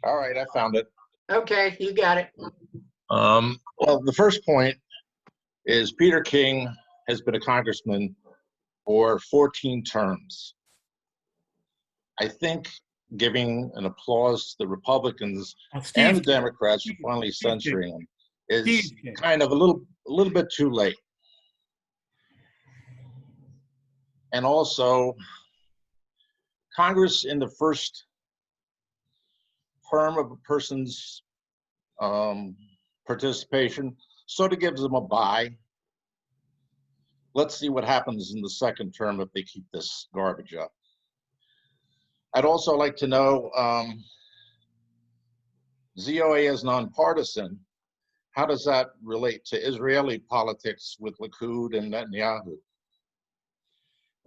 All right, I found it. Okay, you got it. Well, the first point is Peter King has been a congressman for 14 terms. I think giving an applause to the Republicans and the Democrats for finally censoring him is kind of a little bit too late. And also, Congress in the first term of a person's participation sort of gives them a bye. Let's see what happens in the second term if they keep this garbage up. I'd also like to know, ZOA is nonpartisan. How does that relate to Israeli politics with Likud and Netanyahu?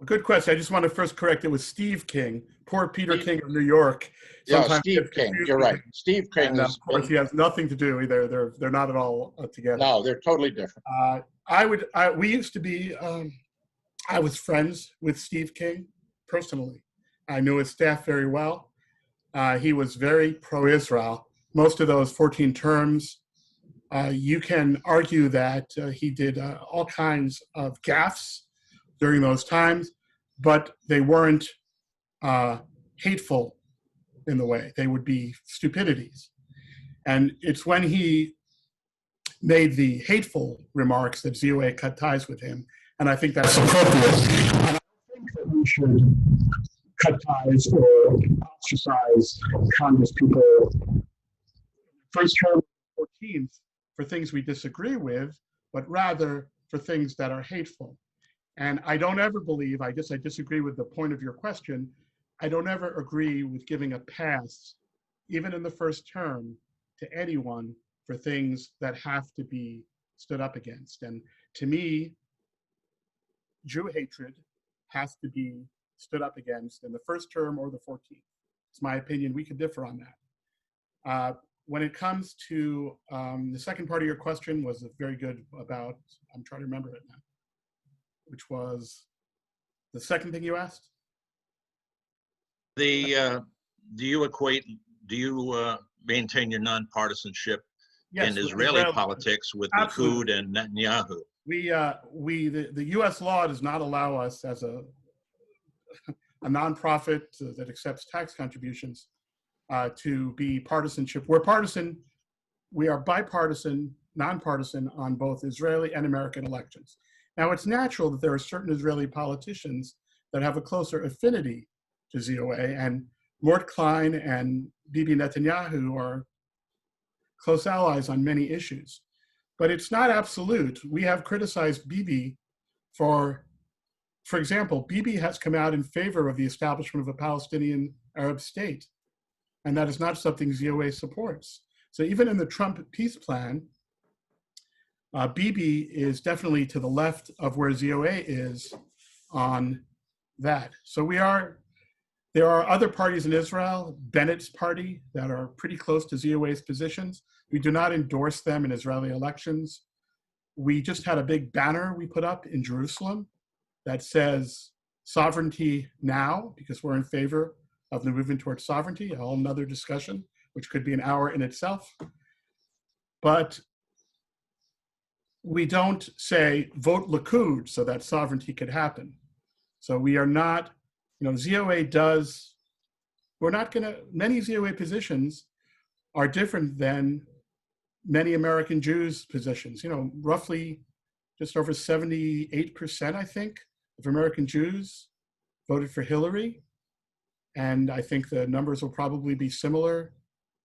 Good question. I just want to first correct, it was Steve King, poor Peter King of New York. Yeah, Steve King, you're right. Steve King and, of course, he has nothing to do either. They're not at all together. No, they're totally different. We used to be, I was friends with Steve King personally. I knew his staff very well. He was very pro-Israel. Most of those 14 terms, you can argue that he did all kinds of gaffes during those times, but they weren't hateful in the way. They would be stupidities. And it's when he made the hateful remarks that ZOA cut ties with him, and I think that's appropriate. And I think that we should cut ties or ostracize Congress people first term 14th for things we disagree with, but rather for things that are hateful. And I don't ever believe, I guess I disagree with the point of your question, I don't ever agree with giving a pass, even in the first term, to anyone for things that have to be stood up against. And to me, Jew hatred has to be stood up against in the first term or the 14th. It's my opinion. We could differ on that. When it comes to the second part of your question was very good about, I'm trying to remember it now, which was the second thing you asked? Do you maintain your nonpartisanship in Israeli politics with Likud and Netanyahu? The U.S. law does not allow us as a nonprofit that accepts tax contributions to be partisanship. We're partisan, we are bipartisan, nonpartisan on both Israeli and American elections. Now, it's natural that there are certain Israeli politicians that have a closer affinity to ZOA, and Mort Klein and Bibi Netanyahu are close allies on many issues. But it's not absolute. We have criticized Bibi for example, Bibi has come out in favor of the establishment of a Palestinian Arab state. and that is not something ZOA supports. So even in the Trump peace plan, Bibi is definitely to the left of where ZOA is on that. So there are other parties in Israel, Bennett's party, that are pretty close to ZOA's positions. We do not endorse them in Israeli elections. We just had a big banner we put up in Jerusalem that says sovereignty now, because we're in favor of the movement towards sovereignty, a whole nother discussion, which could be an hour in itself. But we don't say vote Likud so that sovereignty could happen. So we are not, ZOA does, we're not gonna, many ZOA positions are different than many American Jews' positions. Roughly just over 78%, I think, of American Jews voted for Hillary. And I think the numbers will probably be similar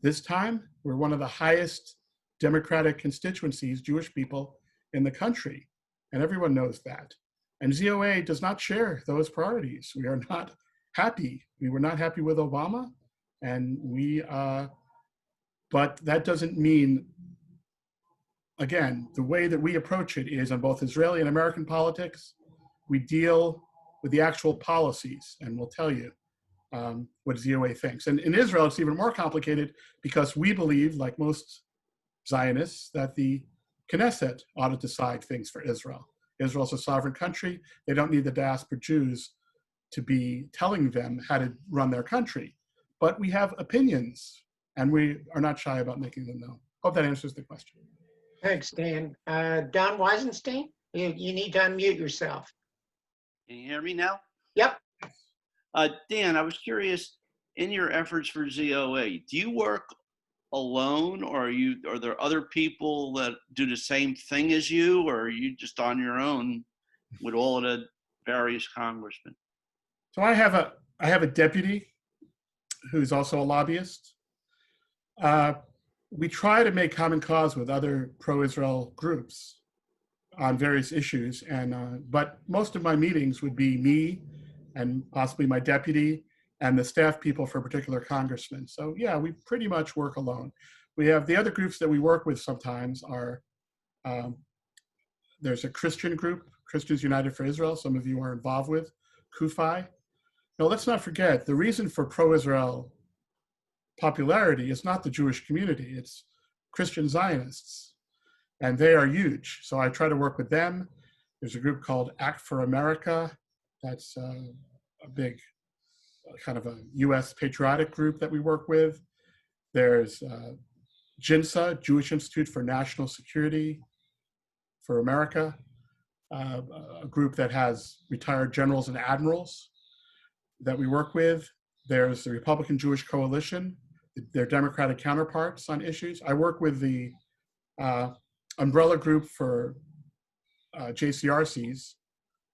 this time. We're one of the highest Democratic constituencies, Jewish people, in the country. And everyone knows that. And ZOA does not share those priorities. We are not happy. We were not happy with Obama. And but that doesn't mean, again, the way that we approach it is on both Israeli and American politics, we deal with the actual policies, and we'll tell you what ZOA thinks. And in Israel, it's even more complicated because we believe, like most Zionists, that the Knesset ought to decide things for Israel. Israel's a sovereign country. They don't need the diaspora Jews to be telling them how to run their country. But we have opinions, and we are not shy about making them known. Hope that answers the question. Thanks, Dan. Don Weisenstein, you need to unmute yourself. Can you hear me now? Yep. Dan, I was curious, in your efforts for ZOA, do you work alone, or are there other people that do the same thing as you, or are you just on your own with all of the various congressmen? So I have a deputy who's also a lobbyist. We try to make common cause with other pro-Israel groups on various issues, but most of my meetings would be me and possibly my deputy and the staff people for a particular congressman. So yeah, we pretty much work alone. We have the other groups that we work with sometimes are, there's a Christian group, Christians United for Israel, some of you are involved with, CUFI. Now let's not forget, the reason for pro-Israel popularity is not the Jewish community, it's Christian Zionists, and they are huge. So I try to work with them. There's a group called Act for America, that's a big kind of a US patriotic group that we work with. There's JINSA, Jewish Institute for National Security for America, a group that has retired generals and admirals that we work with. There's the Republican Jewish Coalition, their Democratic counterparts on issues. I work with the umbrella group for JCRCs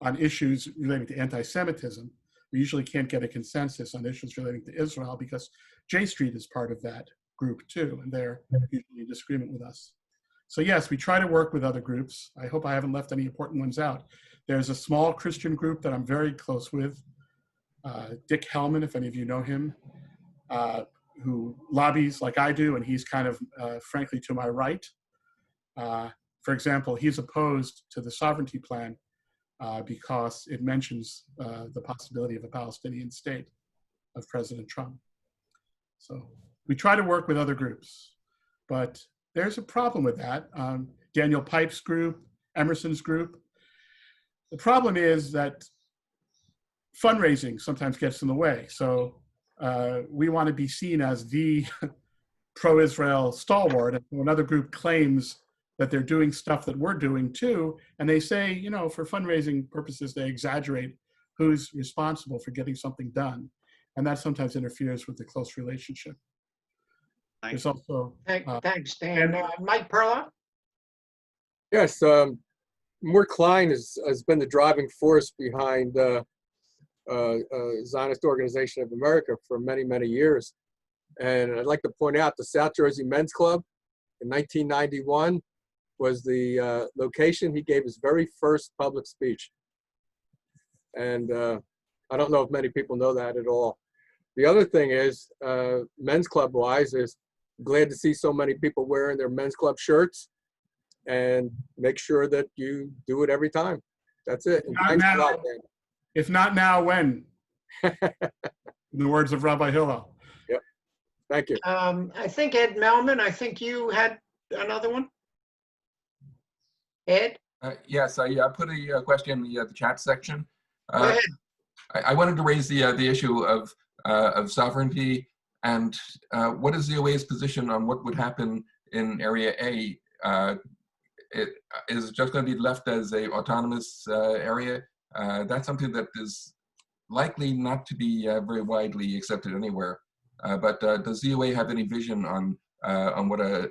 on issues relating to anti-Semitism. We usually can't get a consensus on issues relating to Israel because J Street is part of that group too, and they're usually in disagreement with us. So yes, we try to work with other groups. I hope I haven't left any important ones out. There's a small Christian group that I'm very close with, Dick Hellman, if any of you know him, who lobbies like I do, and he's kind of, frankly, to my right. For example, he's opposed to the sovereignty plan because it mentions the possibility of a Palestinian state of President Trump. So we try to work with other groups, but there's a problem with that. Daniel Pipe's group, Emerson's group. The problem is that fundraising sometimes gets in the way. So we want to be seen as the pro-Israel stalwart. And another group claims that they're doing stuff that we're doing too. And they say, you know, for fundraising purposes, they exaggerate who's responsible for getting something done. And that sometimes interferes with the close relationship. There's also— Thanks, Dan. Mike Perla? Yes, Mort Klein has been the driving force behind Zionist Organization of America for many, many years. And I'd like to point out the South Jersey Men's Club in 1991 was the location he gave his very first public speech. And I don't know if many people know that at all. The other thing is, men's club wise, is glad to see so many people wearing their men's club shirts, and make sure that you do it every time. That's it. And thanks a lot, Dan. If not now, when? In the words of Rabbi Hillel. Yep. Thank you. I think Ed Melman, I think you had another one. Ed? Yes, I put a question in the chat section. Go ahead. I wanted to raise the issue of sovereignty and what is ZOA's position on what would happen in Area A? Is it just going to be left as a autonomous area? That's something that is likely not to be very widely accepted anywhere. But does ZOA have any vision on what a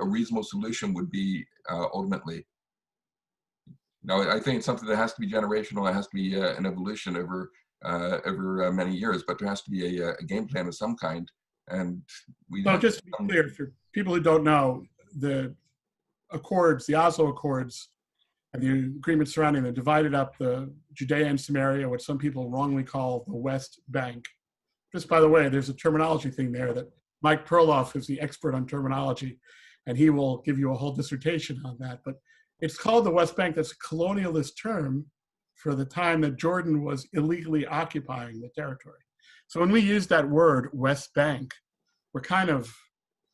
reasonable solution would be ultimately? No, I think it's something that has to be generational. It has to be an evolution over many years, but there has to be a game plan of some kind. And we. So just to be clear, for people who don't know, the Accords, the Oslo Accords, and the agreements surrounding them divided up the Judea and Samaria, what some people wrongly call the West Bank. Just by the way, there's a terminology thing there that Mike Perloff is the expert on terminology, and he will give you a whole dissertation on that. But it's called the West Bank. That's a colonialist term for the time that Jordan was illegally occupying the territory. So when we use that word, West Bank, we're kind of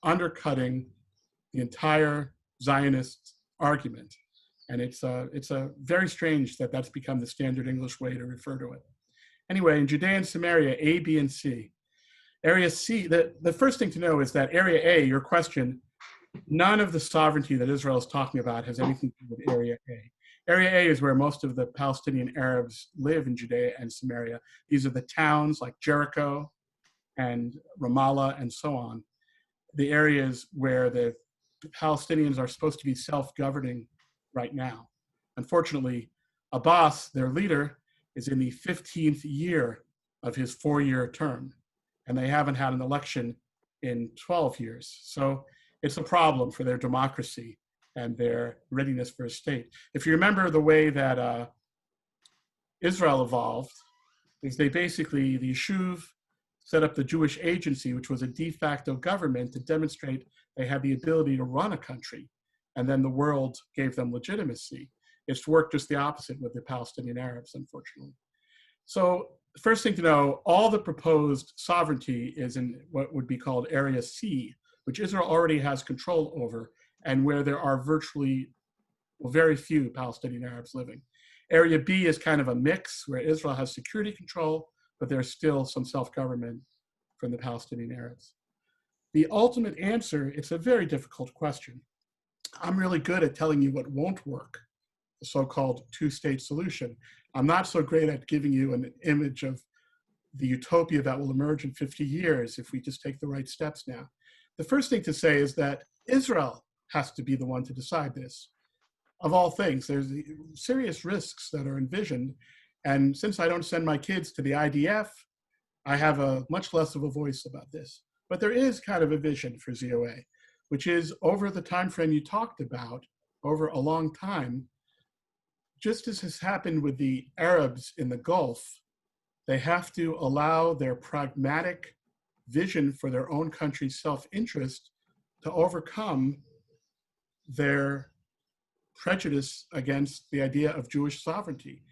undercutting the entire Zionist argument. And it's very strange that that's become the standard English way to refer to it. Anyway, in Judea and Samaria, A, B, and C. Area C, the first thing to know is that Area A, your question, none of the sovereignty that Israel is talking about has anything to do with Area A. Area A is where most of the Palestinian Arabs live in Judea and Samaria. These are the towns like Jericho and Ramallah and so on, the areas where the Palestinians are supposed to be self-governing right now. Unfortunately, Abbas, their leader, is in the 15th year of his 4-year term, and they haven't had an election in 12 years. So it's a problem for their democracy and their readiness for a state. If you remember the way that Israel evolved, is they basically, the Yishuv set up the Jewish Agency, which was a de facto government to demonstrate they had the ability to run a country, and then the world gave them legitimacy. It's worked just the opposite with the Palestinian Arabs, unfortunately. So the first thing to know, all the proposed sovereignty is in what would be called Area C, which Israel already has control over, and where there are virtually, well, very few Palestinian Arabs living. Area B is kind of a mix where Israel has security control, but there's still some self-government from the Palestinian Arabs. The ultimate answer, it's a very difficult question. I'm really good at telling you what won't work, the so-called two-state solution. I'm not so great at giving you an image of the utopia that will emerge in 50 years if we just take the right steps now. The first thing to say is that Israel has to be the one to decide this. Of all things, there's serious risks that are envisioned. And since I don't send my kids to the IDF, I have a much less of a voice about this. But there is kind of a vision for ZOA, which is over the time frame you talked about, over a long time, just as has happened with the Arabs in the Gulf, they have to allow their pragmatic vision for their own country's self-interest to overcome their prejudice against the idea of Jewish sovereignty.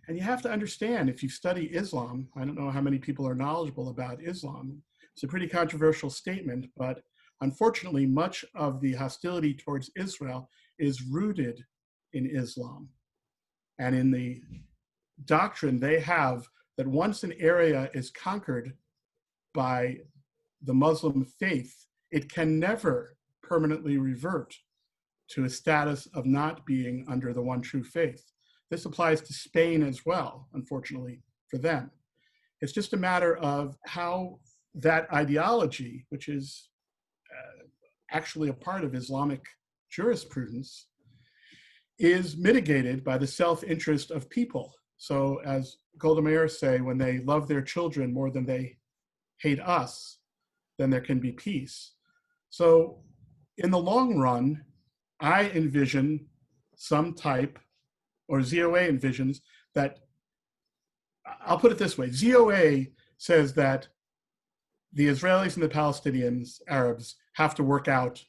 And you have to understand, if you study Islam, I don't know how many people are knowledgeable about Islam, it's a pretty controversial statement, but unfortunately, much of the hostility towards Israel is rooted in Islam and in the doctrine they have that once an area is conquered by the Muslim faith, it can never permanently revert to a status of not being under the one true faith. This applies to Spain as well, unfortunately, for them. It's just a matter of how that ideology, which is actually a part of Islamic jurisprudence, is mitigated by the self-interest of people. So as Golda Meir say, when they love their children more than they hate us, then there can be peace. So in the long run, I envision some type, or ZOA envisions that, I'll put it this way, ZOA says that the Israelis and the Palestinians, Arabs, have to work out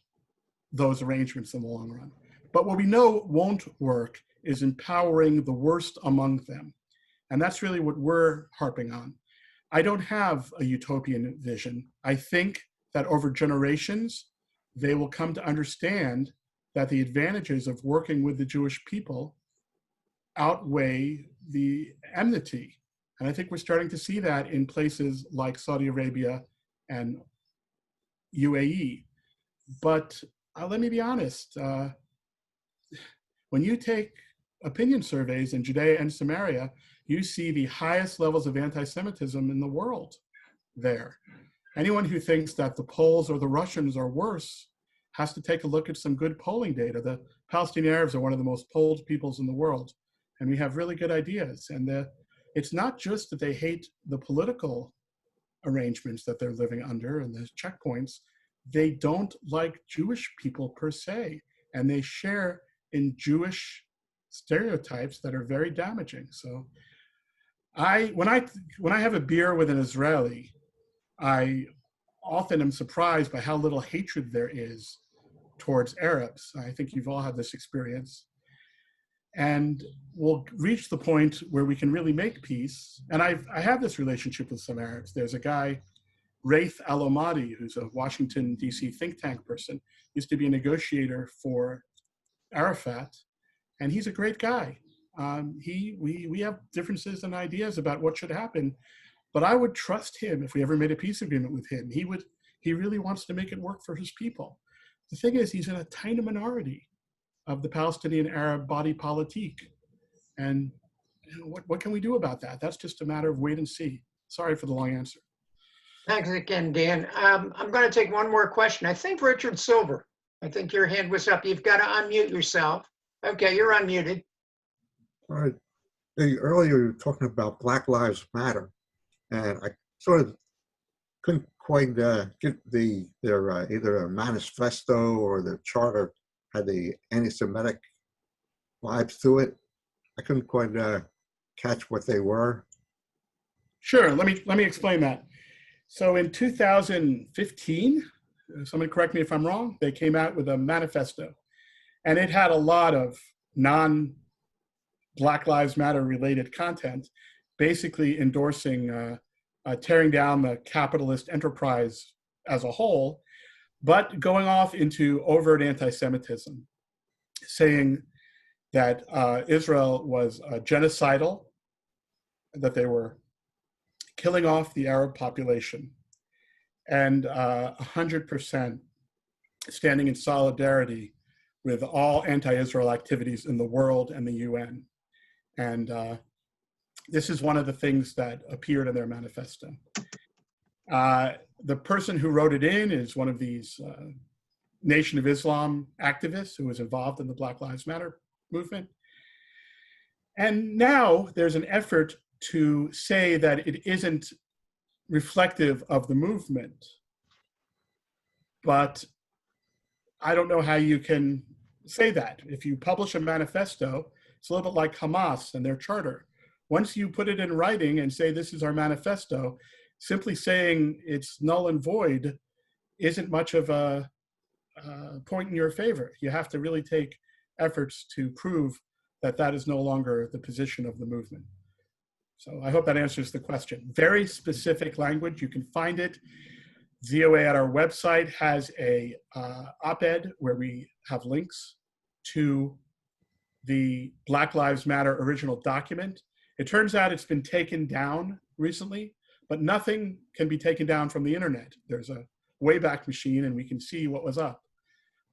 those arrangements in the long run. But what we know won't work is empowering the worst among them. And that's really what we're harping on. I don't have a utopian vision. I think that over generations, they will come to understand that the advantages of working with the Jewish people outweigh the enmity. And I think we're starting to see that in places like Saudi Arabia and UAE. But let me be honest, when you take opinion surveys in Judea and Samaria, you see the highest levels of anti-Semitism in the world there. Anyone who thinks that the Poles or the Russians are worse has to take a look at some good polling data. The Palestinian Arabs are one of the most polled peoples in the world, and we have really good ideas. And it's not just that they hate the political arrangements that they're living under and the checkpoints. They don't like Jewish people per se, and they share in Jewish stereotypes that are very damaging. So when I have a beer with an Israeli, I often am surprised by how little hatred there is towards Arabs. I think you've all had this experience. And we'll reach the point where we can really make peace. And I have this relationship with some Arabs. There's a guy, Raith Al-Omadi, who's a Washington, D.C. think tank person, used to be a negotiator for Arafat, and he's a great guy. We have differences and ideas about what should happen, but I would trust him if we ever made a peace agreement with him. He really wants to make it work for his people. The thing is, he's in a tiny minority of the Palestinian Arab body politique. And what can we do about that? That's just a matter of wait and see. Sorry for the long answer. Thanks again, Dan. I'm going to take one more question. I think Richard Silver, I think your hand was up. You've got to unmute yourself. Okay, you're unmuted. All right. Hey, earlier you were talking about Black Lives Matter, and I sort of couldn't quite get their either a manifesto or their charter had the anti-Semitic vibes to it. I couldn't quite catch what they were. Sure, let me explain that. So in 2015, someone correct me if I'm wrong, they came out with a manifesto, and it had a lot of non-Black Lives Matter related content, basically endorsing tearing down the capitalist enterprise as a whole, but going off into overt anti-Semitism, saying that Israel was genocidal, that they were killing off the Arab population, and 100% standing in solidarity with all anti-Israel activities in the world and the UN. And this is one of the things that appeared in their manifesto. The person who wrote it in is one of these Nation of Islam activists who was involved in the Black Lives Matter movement. And now there's an effort to say that it isn't reflective of the movement. But I don't know how you can say that. If you publish a manifesto, it's a little bit like Hamas and their charter. Once you put it in writing and say, this is our manifesto, simply saying it's null and void isn't much of a point in your favor. You have to really take efforts to prove that that is no longer the position of the movement. So I hope that answers the question. Very specific language, you can find it. ZOA at our website has a op-ed where we have links to the Black Lives Matter original document. It turns out it's been taken down recently, but nothing can be taken down from the internet. There's a Wayback Machine and we can see what was up.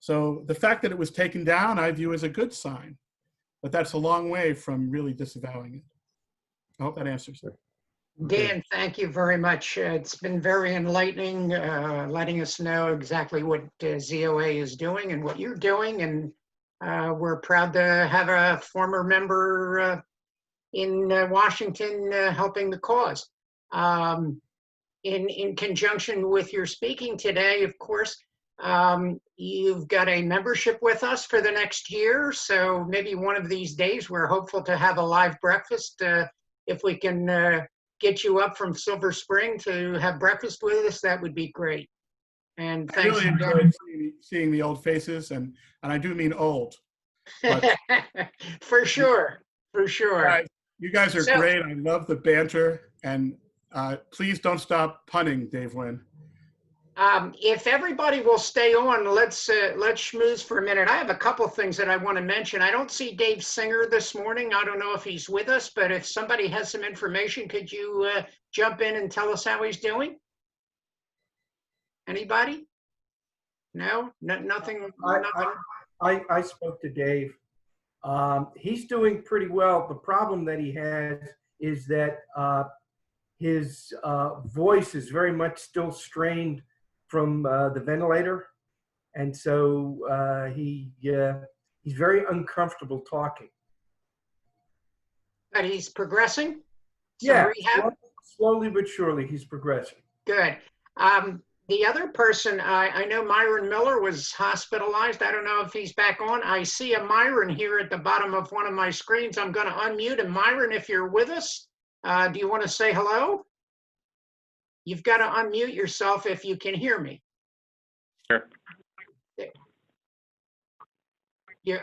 So the fact that it was taken down, I view as a good sign, but that's a long way from really disavowing it. I hope that answers it. Dan, thank you very much. It's been very enlightening, letting us know exactly what ZOA is doing and what you're doing. And we're proud to have a former member in Washington helping the cause. In conjunction with your speaking today, of course, you've got a membership with us for the next year. So maybe one of these days, we're hopeful to have a live breakfast if we can get you up from Silver Spring to have breakfast with us, that would be great. And I thanks really again. enjoyed seeing the old faces, and I do mean old. But For sure, for sure. you guys are So- great. I love the banter, and please don't stop punning, Dave Wynn. If everybody will stay on, let's schmooze for a minute. I have a couple things that I want to mention. I don't see Dave Singer this morning. I don't know if he's with us, but if somebody has some information, could you jump in and tell us how he's doing? Anybody? No, nothing. I spoke to Dave. He's doing pretty well. The problem that he has is that his voice is very much still strained from the ventilator, and so he's very uncomfortable talking. But he's progressing? Yeah, Rehab? slowly but surely he's progressing. Good. The other person, I know Myron Miller was hospitalized. I don't know if he's back on. I see a Myron here at the bottom of one of my screens. I'm going to unmute him. Myron, if you're with us, do you want to say hello? You've got to unmute yourself if you can hear me. Sure.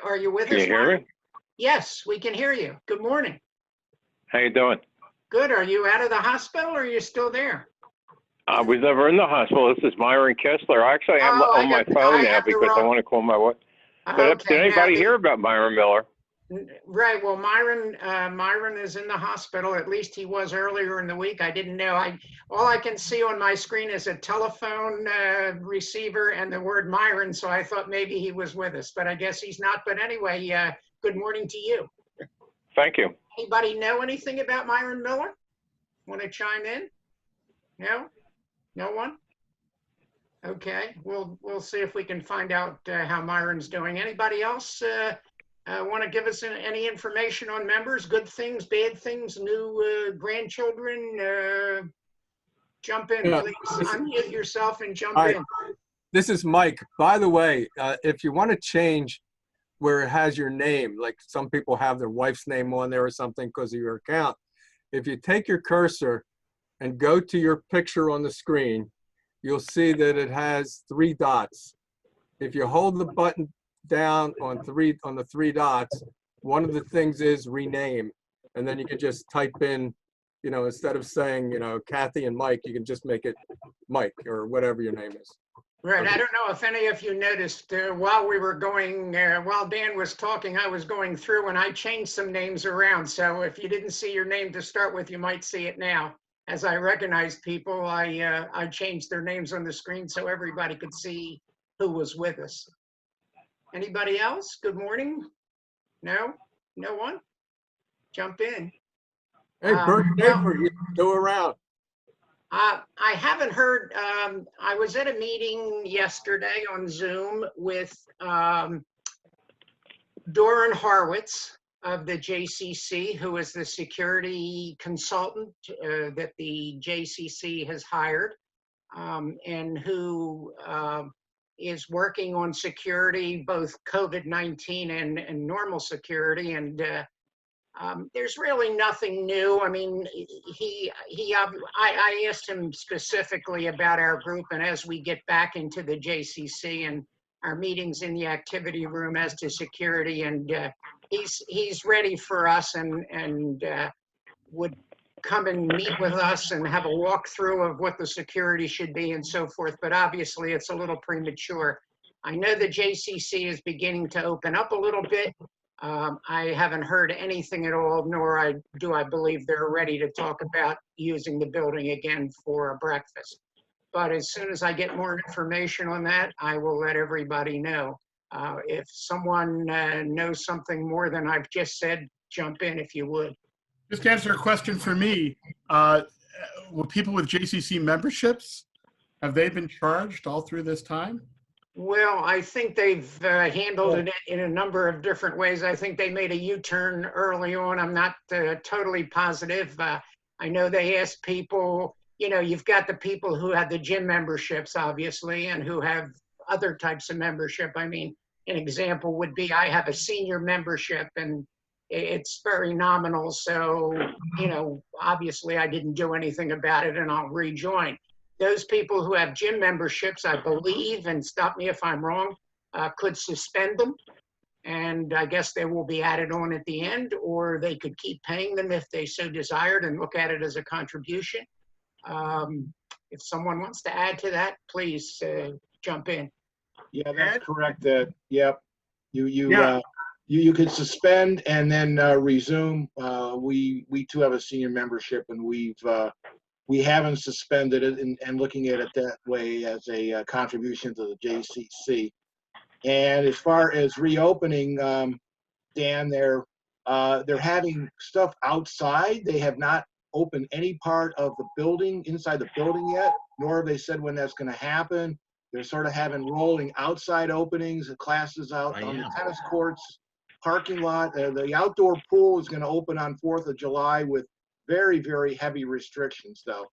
Are you with us? Can you hear me? Yes, we can hear you. Good morning. How you doing? Good. Are you out of the hospital or are you still there? I was never in the hospital. This is Myron Kessler. Actually, I'm on my phone now because I want to call my wife. But Okay, did anybody now hear about Myron Miller? Right. Well, Myron is in the hospital. At least he was earlier in the week. I didn't know. All I can see on my screen is a telephone receiver and the word Myron. So I thought maybe he was with us, but I guess he's not. But anyway, good morning to you. Thank you. Anybody know anything about Myron Miller? Want to chime in? No? No one? Okay. We'll see if we can find out how Myron's doing. Anybody else want to give us any information on members? Good things, bad things, new grandchildren? Jump in, Yeah. please. Unmute yourself and jump Hi, in. this is Mike. By the way, if you want to change where it has your name, like some people have their wife's name on there or something because of your account, if you take your cursor and go to your picture on the screen, you'll see that it has 3 dots. If you hold the button down on the 3 dots, one of the things is rename, and then you can just type in, you know, instead of saying, you know, Kathy and Mike, you can just make it Mike or whatever your name is. Right. I don't know if any of you noticed while we were going, while Dan was talking, I was going through and I changed some names around. So if you didn't see your name to start with, you might see it now. As I recognized people, I changed their names on the screen so everybody could see who was with us. Anybody else? Good morning. No? No one? Jump in. Hey, birthday for you. Go around. I haven't heard. I was at a meeting yesterday on Zoom with Doran Harwitz of the JCC, who is the security consultant that the JCC has hired, and who is working on security, both COVID-19 and normal security. And there's really nothing new. I mean, I asked him specifically about our group, and as we get back into the JCC and our meetings in the activity room as to security, and he's ready for us and would come and meet with us and have a walkthrough of what the security should be and so forth. But obviously, it's a little premature. I know the JCC is beginning to open up a little bit. I haven't heard anything at all, nor do I believe they're ready to talk about using the building again for a breakfast. But as soon as I get more information on that, I will let everybody know. If someone knows something more than I've just said, jump in if you would. Just to answer a question for me, will people with JCC memberships, have they been charged all through this time? Well, I think they've handled it in a number of different ways. I think they made a U-turn early on. I'm not totally positive. I know they asked people, you know, you've got the people who have the gym memberships, obviously, and who have other types of membership. I mean, an example would be I have a senior membership, and it's very nominal. So, you know, obviously I didn't do anything about it and I'll rejoin. Those people who have gym memberships, I believe, and stop me if I'm wrong, could suspend them. And I guess they will be added on at the end, or they could keep paying them if they so desired and look at it as a contribution. If someone wants to add to that, please jump in. Yeah, that's correct. Yep. You could suspend and then resume. We too have a senior membership, and we haven't suspended it and looking at it that way as a contribution to the JCC. And as far as reopening, Dan, they're having stuff outside. They have not opened any part of the building, inside the building yet, nor have they said when that's going to happen. They're sort of having rolling outside openings, classes out on the tennis courts, parking lot. The outdoor pool is going to open on 4th of July with very, very heavy restrictions, though.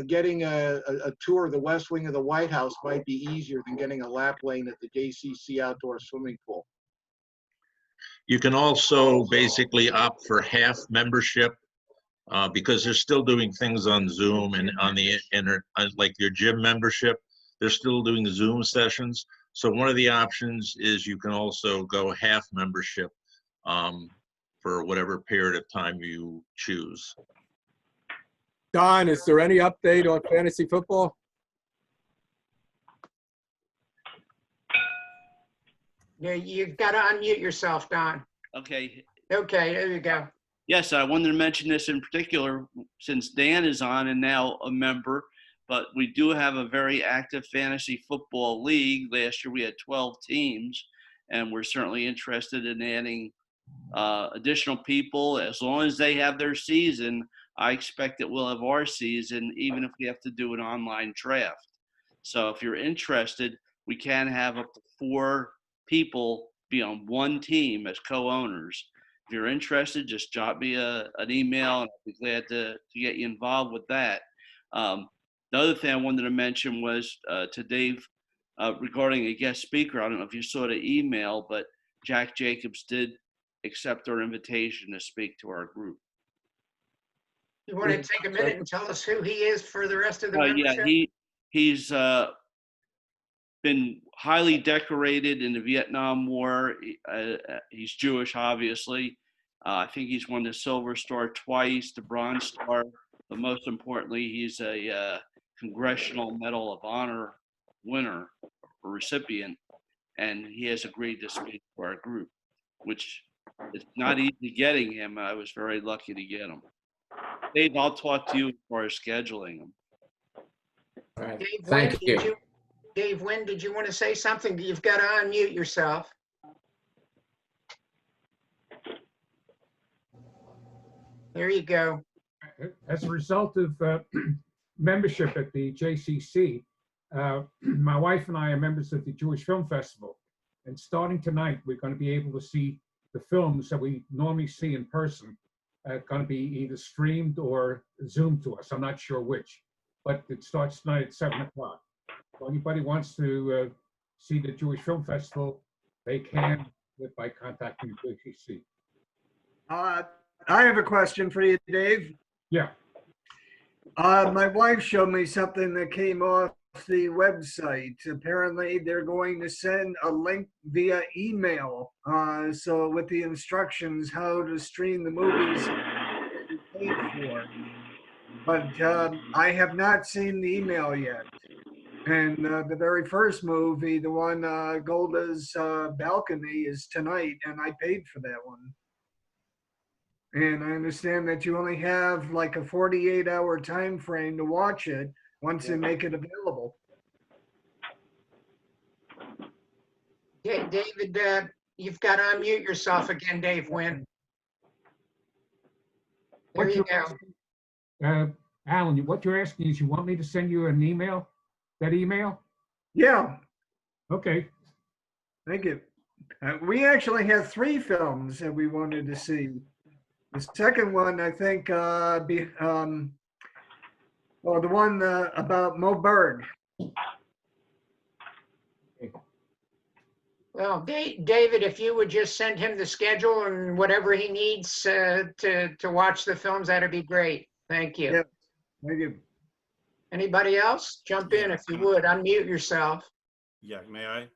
Getting a tour of the West Wing of the White House might be easier than getting a lap lane at the JCC outdoor swimming pool. You can also basically opt for half membership because they're still doing things on Zoom and on the internet, like your gym membership. They're still doing Zoom sessions. So one of the options is you can also go half membership for whatever period of time you choose. Don, is there any update on fantasy football? Yeah, you've got to unmute yourself, Don. Okay. Okay, there you go. Yes, I wanted to mention this in particular since Dan is on and now a member, but we do have a very active fantasy football league. Last year we had 12 teams, and we're certainly interested in adding additional people. As long as they have their season, I expect that we'll have our season, even if we have to do an online draft. So if you're interested, we can have up to 4 people be on one team as co-owners. If you're interested, just drop me an email, and I'll be glad to get you involved with that. The other thing I wanted to mention was to Dave regarding a guest speaker. I don't know if you saw the email, but Jack Jacobs did accept our invitation to speak to our group. You want to take a minute and tell us who he is for the rest of the membership? Yeah, he's been highly decorated in the Vietnam War. He's Jewish, obviously. I think he's won the Silver Star twice, the Bronze Star, but most importantly, he's a Congressional Medal of Honor winner or recipient, and he has agreed to speak to our group, which is not easy getting him. I was very lucky to get him. Dave, I'll talk to you as far as scheduling him. All right. Dave, Thank you. Dave Wynn, did you want to say something? You've got to unmute yourself. There you go. As a result of membership at the JCC, my wife and I are members of the Jewish Film Festival. And starting tonight, we're going to be able to see the films that we normally see in person. Going to be either streamed or Zoomed to us. I'm not sure which, but it starts tonight at 7 o'clock. If anybody wants to see the Jewish Film Festival, they can by contacting the JCC. I have a question for you, Dave. Yeah. My wife showed me something that came off the website. Apparently, they're going to send a link via email. So with the instructions how to stream the movies you paid for. But I have not seen the email yet. And the very first movie, the one Golda's Balcony, is tonight, and I paid for that one. And I understand that you only have like a 48-hour time frame to watch it once they make it available. Yeah, David, you've got to unmute yourself again, Dave Wynn. There you go. Alan, what you're asking is you want me to send you an email? That email? Yeah. Okay. Thank you. We actually have 3 films that we wanted to see. The second one, I think, the one about Mo Berg. Well, David, if you would just send him the schedule and whatever he needs to watch the films, that'd be great. Thank you. Yeah, thank you. Anybody else? Jump in if you would. Unmute yourself. Yeah, may I?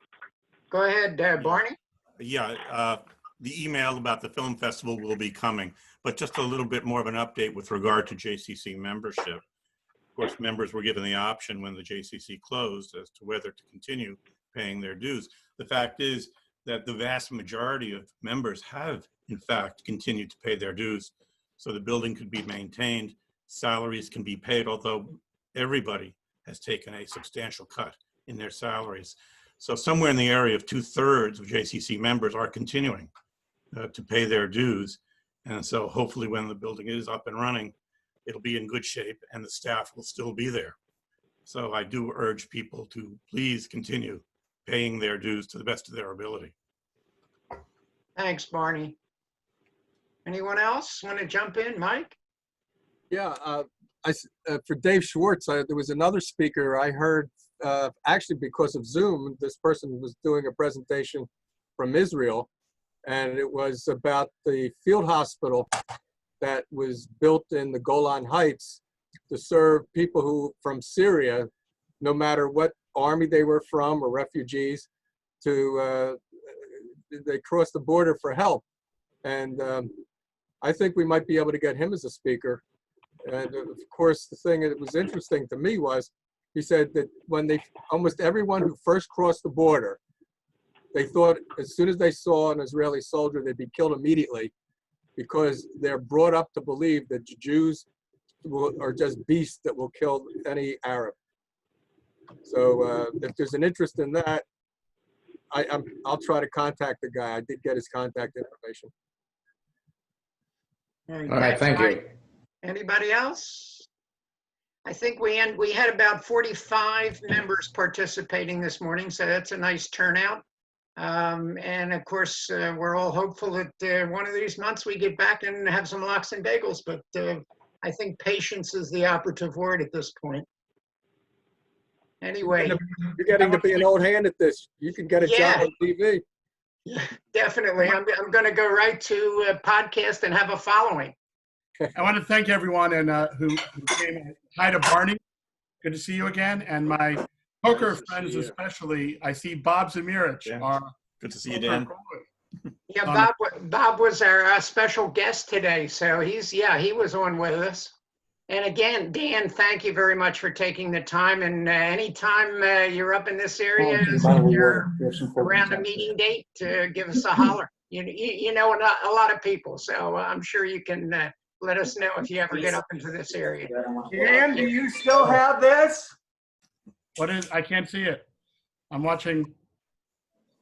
Go ahead, Barney. Yeah, the email about the film festival will be coming, but just a little bit more of an update with regard to JCC membership. Of course, members were given the option when the JCC closed as to whether to continue paying their dues. The fact is that the vast majority of members have, in fact, continued to pay their dues. So the building could be maintained, salaries can be paid, although everybody has taken a substantial cut in their salaries. So somewhere in the area of 2/3 of JCC members are continuing to pay their dues. And so hopefully when the building is up and running, it'll be in good shape and the staff will still be there. So I do urge people to please continue paying their dues to the best of their ability. Thanks, Barney. Anyone else want to jump in? Mike? Yeah, for Dave Schwartz, there was another speaker I heard, actually because of Zoom. This person was doing a presentation from Israel, and it was about the field hospital that was built in the Golan Heights to serve people who from Syria, no matter what army they were from or refugees, they crossed the border for help. And I think we might be able to get him as a speaker. And of course, the thing that was interesting to me was, he said that when almost everyone who first crossed the border, they thought as soon as they saw an Israeli soldier, they'd be killed immediately, because they're brought up to believe that Jews are just beasts that will kill any Arab. So if there's an interest in that, I'll try to contact the guy. I did get his contact information. All right, thank you. Anybody else? I think we had about 45 members participating this morning, so that's a nice turnout. And of course, we're all hopeful that one of these months we get back and have some lox and bagels, but I think patience is the operative word at this point. Anyway. You're getting to be an old hand at this. You can get a job on TV. Yeah, definitely. I'm going to go right to a podcast and have a following. I want to thank everyone and who came. Hi to Barney. Good to see you again. And my poker friends especially. I see Bob Zamirich. Yeah. Good to see you, Dan. Yeah, Bob was our special guest today. So he was on with us. And again, Dan, thank you very much for taking the time. And anytime you're up in this area, you're around a meeting date, give us a holler. You know a lot of people, so I'm sure you can let us know if you ever get up into this area. Dan, do you still have this? What is? I can't see it. I'm watching.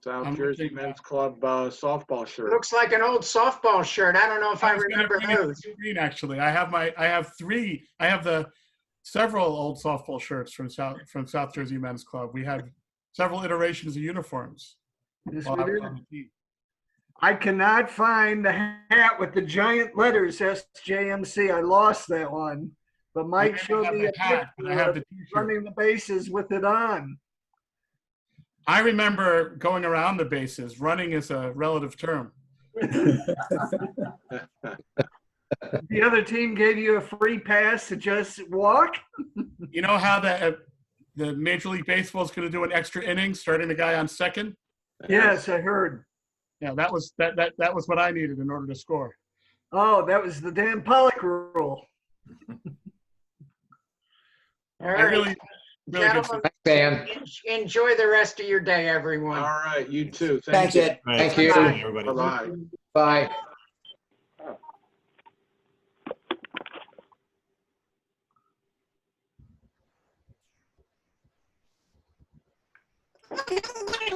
South Jersey Men's Club softball shirt. Looks like an old softball shirt. I don't know if I remember those. Actually, I have three. I have several old softball shirts from South Jersey Men's Club. We had several iterations of uniforms. I cannot find the hat with the giant letters SJMC. I lost that one, but Mike showed me a picture of running the bases with it on. I remember going around the bases. Running is a relative term. The other team gave you a free pass to just walk? You know how the Major League Baseball is going to do an extra inning, starting the guy on second? Yes, I heard. Yeah, that was what I needed in order to score. Oh, that was the Dan Pollack rule. All right. Gentlemen, Dan. Enjoy the rest of your day, everyone. All right, you too. Thank you. Thank you. Bye-bye. Bye.